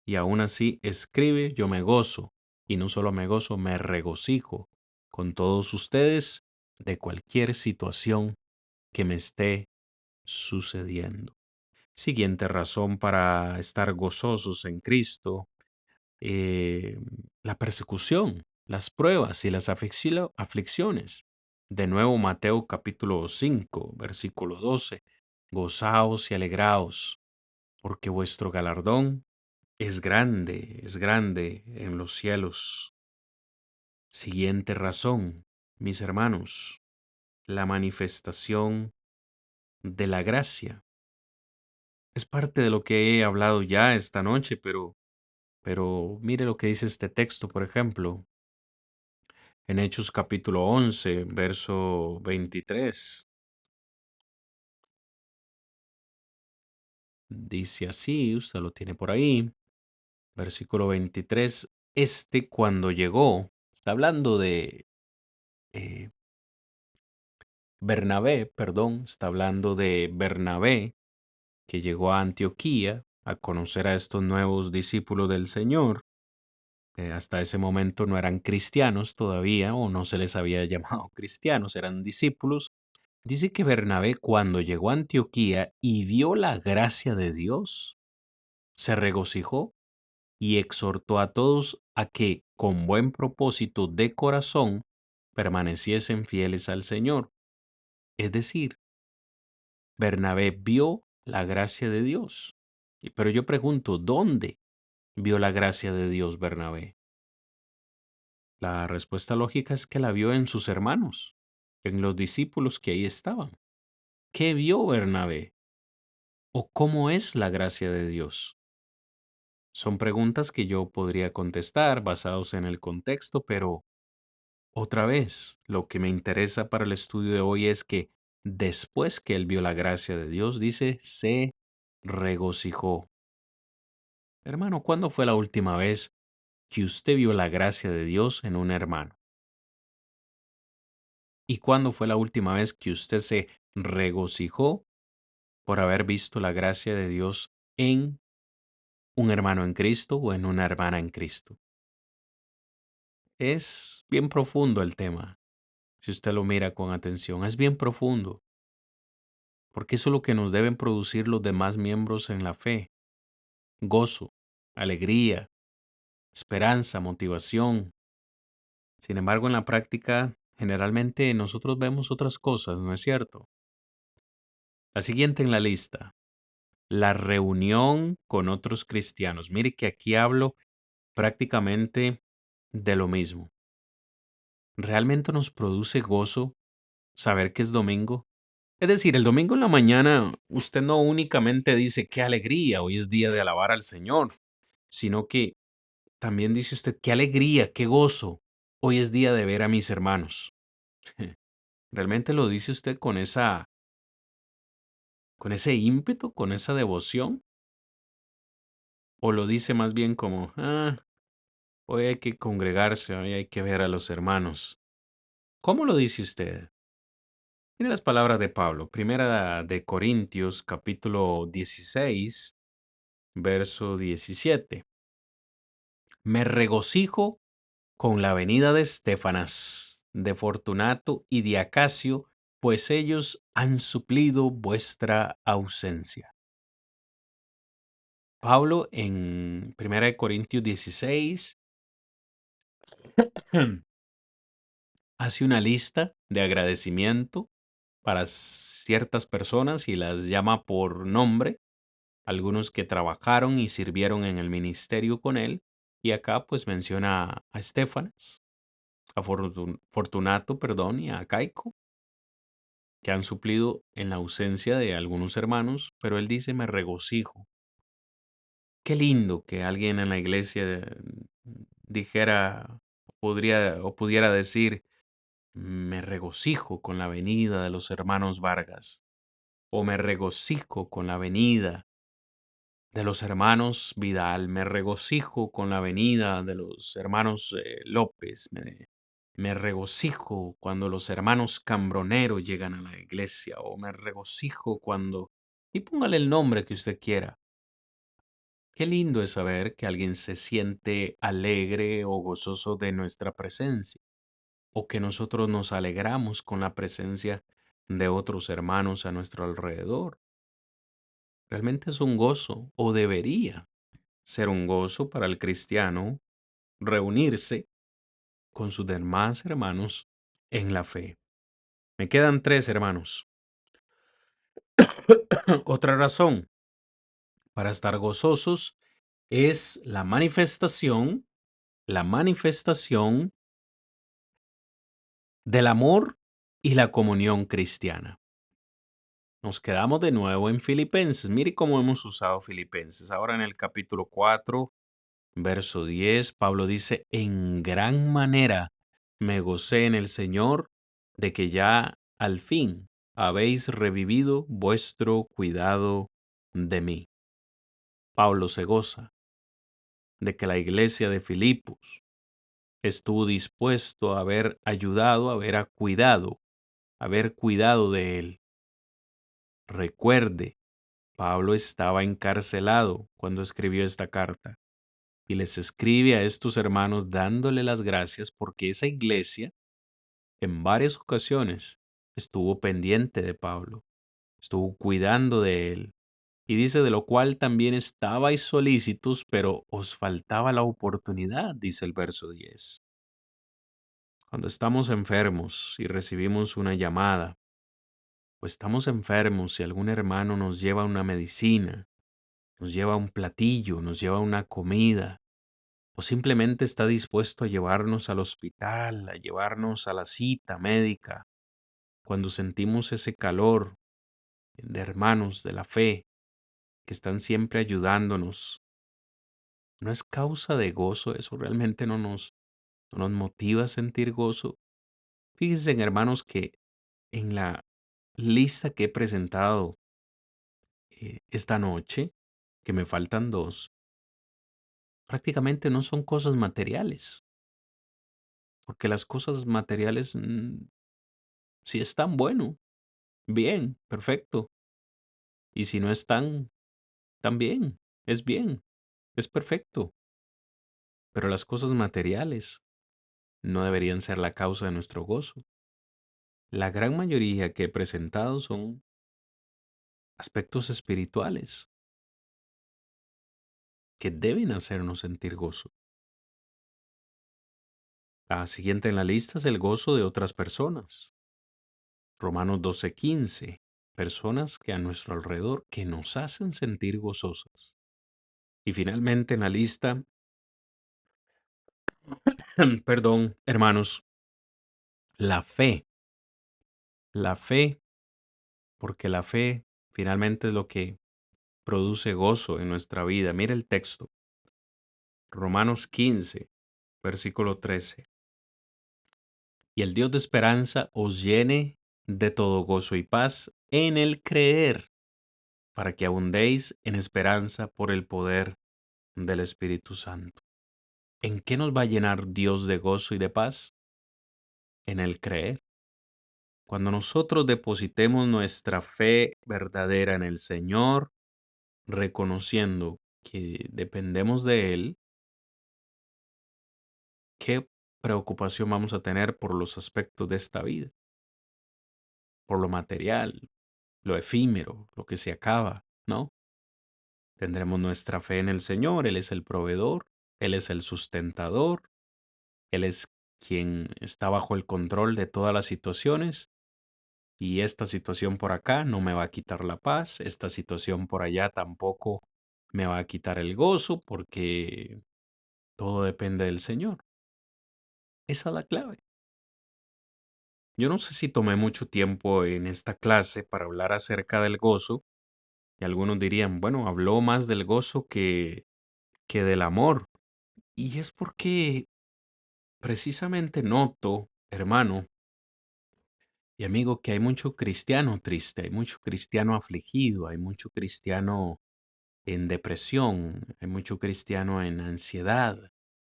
y aún así escribe, yo me gozo, y no solo me gozo, me regocijo con todos ustedes de cualquier situación que me esté sucediendo. Siguiente razón para estar gozosos en Cristo: eh, la persecución, las pruebas y las aflicciones. De nuevo, Mateo capítulo 5, versículo 12. Gozaos y alegraos, porque vuestro galardón es grande en los cielos. Siguiente razón, mis hermanos, la manifestación de la gracia. Es parte de lo que he hablado ya esta noche, pero mire lo que dice este texto, por ejemplo, en Hechos capítulo 11, verso 23. Dice así, usted lo tiene por ahí, versículo 23. Cuando llegó, está hablando de eh, Bernabé, perdón, está hablando de Bernabé, que llegó a Antioquía a conocer a estos nuevos discípulos del Señor. Hasta ese momento no eran cristianos todavía, o no se les había llamado cristianos, eran discípulos. Dice que Bernabé, cuando llegó a Antioquía y vio la gracia de Dios, se regocijó y exhortó a todos a que, con buen propósito de corazón, permaneciesen fieles al Señor. Es decir, Bernabé vio la gracia de Dios. Pero yo pregunto, ¿dónde vio la gracia de Dios Bernabé? La respuesta lógica es que la vio en sus hermanos, en los discípulos que ahí estaban. ¿Qué vio Bernabé? ¿O cómo es la gracia de Dios? Son preguntas que yo podría contestar basados en el contexto, pero otra vez, lo que me interesa para el estudio de hoy es que después que él vio la gracia de Dios, dice, se regocijó. Hermano, ¿cuándo fue la última vez que usted vio la gracia de Dios en un hermano? ¿Y cuándo fue la última vez que usted se regocijó por haber visto la gracia de Dios en un hermano en Cristo o en una hermana en Cristo? Es bien profundo el tema, si usted lo mira con atención, es bien profundo, porque eso es lo que nos deben producir los demás miembros en la fe: gozo, alegría, esperanza, motivación. Sin embargo, en la práctica, generalmente nosotros vemos otras cosas, ¿no es cierto? La siguiente en la lista: la reunión con otros cristianos. Mire que aquí hablo prácticamente de lo mismo. ¿Realmente nos produce gozo saber que es domingo? Es decir, el domingo en la mañana usted no únicamente dice qué alegría, hoy es día de alabar al Señor, sino que también dice usted qué alegría, qué gozo, hoy es día de ver a mis hermanos. ¿Realmente lo dice usted con ese ímpetu, con esa devoción? ¿O lo dice más bien como, hoy hay que congregarse, hoy hay que ver a los hermanos? ¿Cómo lo dice usted? Mire las palabras de Pablo, primera de Corintios, capítulo 16, verso 17. Me regocijo con la venida de Estéfanas, de Fortunato y de Acacio, pues ellos han suplido vuestra ausencia. Pablo en primera de Corintios 16 hace una lista de agradecimiento para ciertas personas y las llama por nombre, algunos que trabajaron y sirvieron en el ministerio con él, y acá pues menciona a Estefanas, a Fortunato, perdón, y a Caico, que han suplido en la ausencia de algunos hermanos, pero él dice, me regocijo. Qué lindo que alguien en la iglesia dijera, podría o pudiera decir, me regocijo con la venida de los hermanos Vargas, o me regocijo con la venida de los hermanos Vidal, me regocijo con la venida de los hermanos López, me regocijo cuando los hermanos Cambronero llegan a la iglesia, o me regocijo cuando... Y póngale el nombre que usted quiera. Qué lindo es saber que alguien se siente alegre o gozoso de nuestra presencia, o que nosotros nos alegramos con la presencia de otros hermanos a nuestro alrededor. Realmente es un gozo, o debería ser un gozo para el cristiano reunirse con sus demás hermanos en la fe. Me quedan tres hermanos. Otra razón para estar gozosos es la manifestación del amor y la comunión cristiana. Nos quedamos de nuevo en Filipenses. Mire cómo hemos usado Filipenses. Ahora en el capítulo 4, verso 10, Pablo dice, en gran manera me gocé en el Señor de que ya al fin habéis revivido vuestro cuidado de mí. Pablo se goza de que la iglesia de Filipos estuvo dispuesto a haber ayudado, haber cuidado de él. Recuerde, Pablo estaba encarcelado cuando escribió esta carta y les escribe a estos hermanos dándole las gracias porque esa iglesia en varias ocasiones estuvo pendiente de Pablo, estuvo cuidando de él. Y dice, de lo cual también estabais solícitos, pero os faltaba la oportunidad, dice el verso 10. Cuando estamos enfermos y recibimos una llamada, o estamos enfermos y algún hermano nos lleva una medicina, nos lleva un platillo, nos lleva una comida, o simplemente está dispuesto a llevarnos al hospital, a llevarnos a la cita médica, cuando sentimos ese calor de hermanos de la fe que están siempre ayudándonos, ¿no es causa de gozo? Eso realmente no nos motiva a sentir gozo. Fíjense, hermanos, que en la lista que he presentado esta noche, que me faltan dos, prácticamente no son cosas materiales, porque las cosas materiales, si están bueno, bien, perfecto, y si no están, también, es bien, es perfecto, pero las cosas materiales no deberían ser la causa de nuestro gozo. La gran mayoría que he presentado son aspectos espirituales que deben hacernos sentir gozo. La siguiente en la lista es el gozo de otras personas. Romanos 12:15. Personas que a nuestro alrededor que nos hacen sentir gozosas. Y finalmente en la lista, perdón, hermanos, la fe. La fe, porque la fe finalmente es lo que produce gozo en nuestra vida. Mira el texto. Romanos 15, versículo 13. Y el Dios de esperanza os llene de todo gozo y paz en el creer, para que abundéis en esperanza por el poder del Espíritu Santo. ¿En qué nos va a llenar Dios de gozo y de paz? En el creer. Cuando nosotros depositemos nuestra fe verdadera en el Señor, reconociendo que dependemos de Él, ¿qué preocupación vamos a tener por los aspectos de esta vida? Por lo material, lo efímero, lo que se acaba, ¿no? Tendremos nuestra fe en el Señor, Él es el proveedor, Él es el sustentador, Él es quien está bajo el control de todas las situaciones y esta situación por acá no me va a quitar la paz, esta situación por allá tampoco me va a quitar el gozo porque todo depende del Señor. Esa es la clave. Yo no sé si tomé mucho tiempo en esta clase para hablar acerca del gozo y algunos dirían, bueno, habló más del gozo que del amor. Y es porque precisamente noto, hermano y amigo, que hay mucho cristiano triste, hay mucho cristiano afligido, hay mucho cristiano en depresión, hay mucho cristiano en ansiedad,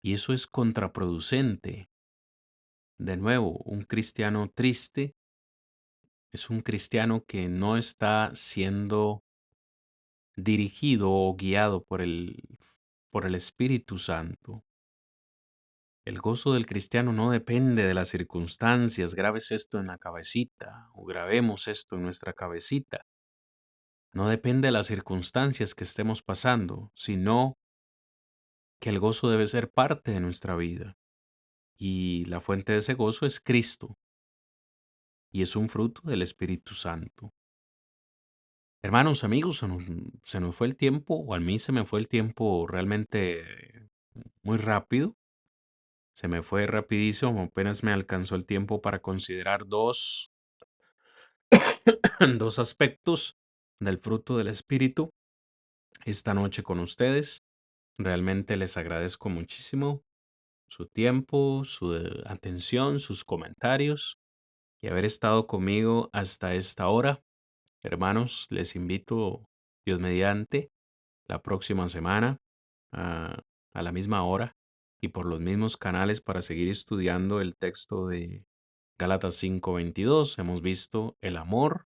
y eso es contraproducente. De nuevo, un cristiano triste es un cristiano que no está siendo dirigido o guiado por el Espíritu Santo. El gozo del cristiano no depende de las circunstancias. Grabes esto en la cabecita o grabemos esto en nuestra cabecita. No depende de las circunstancias que estemos pasando, sino que el gozo debe ser parte de nuestra vida. Y la fuente de ese gozo es Cristo y es un fruto del Espíritu Santo. Hermanos, amigos, se nos fue el tiempo, o a mí se me fue el tiempo realmente muy rápido. Se me fue rapidísimo, apenas me alcanzó el tiempo para considerar dos aspectos del fruto del Espíritu esta noche con ustedes. Realmente les agradezco muchísimo su tiempo, su atención, sus comentarios y haber estado conmigo hasta esta hora. Hermanos, les invito, Dios mediante, la próxima semana a, a la misma hora y por los mismos canales para seguir estudiando el texto de Gálatas 5:22. Hemos visto el amor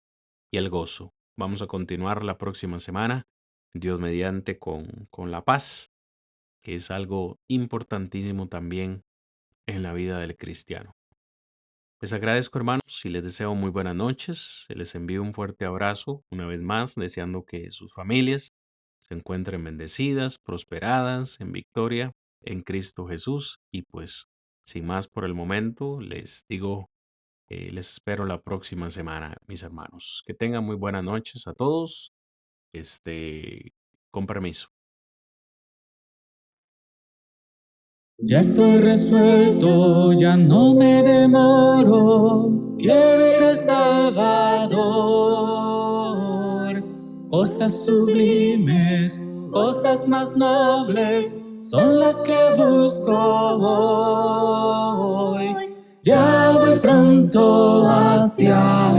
y el gozo. Vamos a continuar la próxima semana, Dios mediante, con la paz, que es algo importantísimo también en la vida del cristiano. Les agradezco, hermanos, y les deseo muy buenas noches. Les envío un fuerte abrazo una vez más, deseando que sus familias se encuentren bendecidas, prosperadas, en victoria en Cristo Jesús. Y pues, sin más por el momento, les digo, les espero la próxima semana, mis hermanos. Que tengan muy buenas noches a todos. Con permiso. Ya estoy resuelto, ya no me demoro, quiero ir al Salvador. Cosas sublimes, cosas más nobles, son las que busco hoy. Ya voy pronto hacia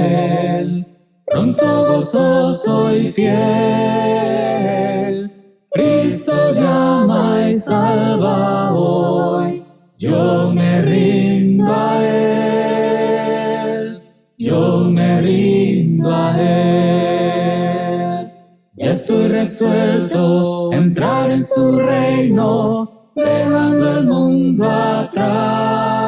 Él, pronto gozoso y fiel. Cristo llama y salva hoy, yo me rindo a Él, yo me rindo a Él. Ya estoy resuelto a entrar en su reino, dejando el mundo atrás.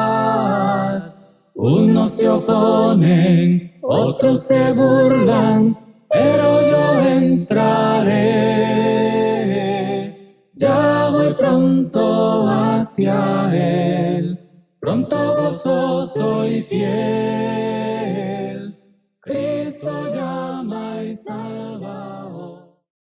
Unos se oponen, otros se burlan, pero yo entraré. Ya voy pronto hacia Él, pronto gozoso y fiel.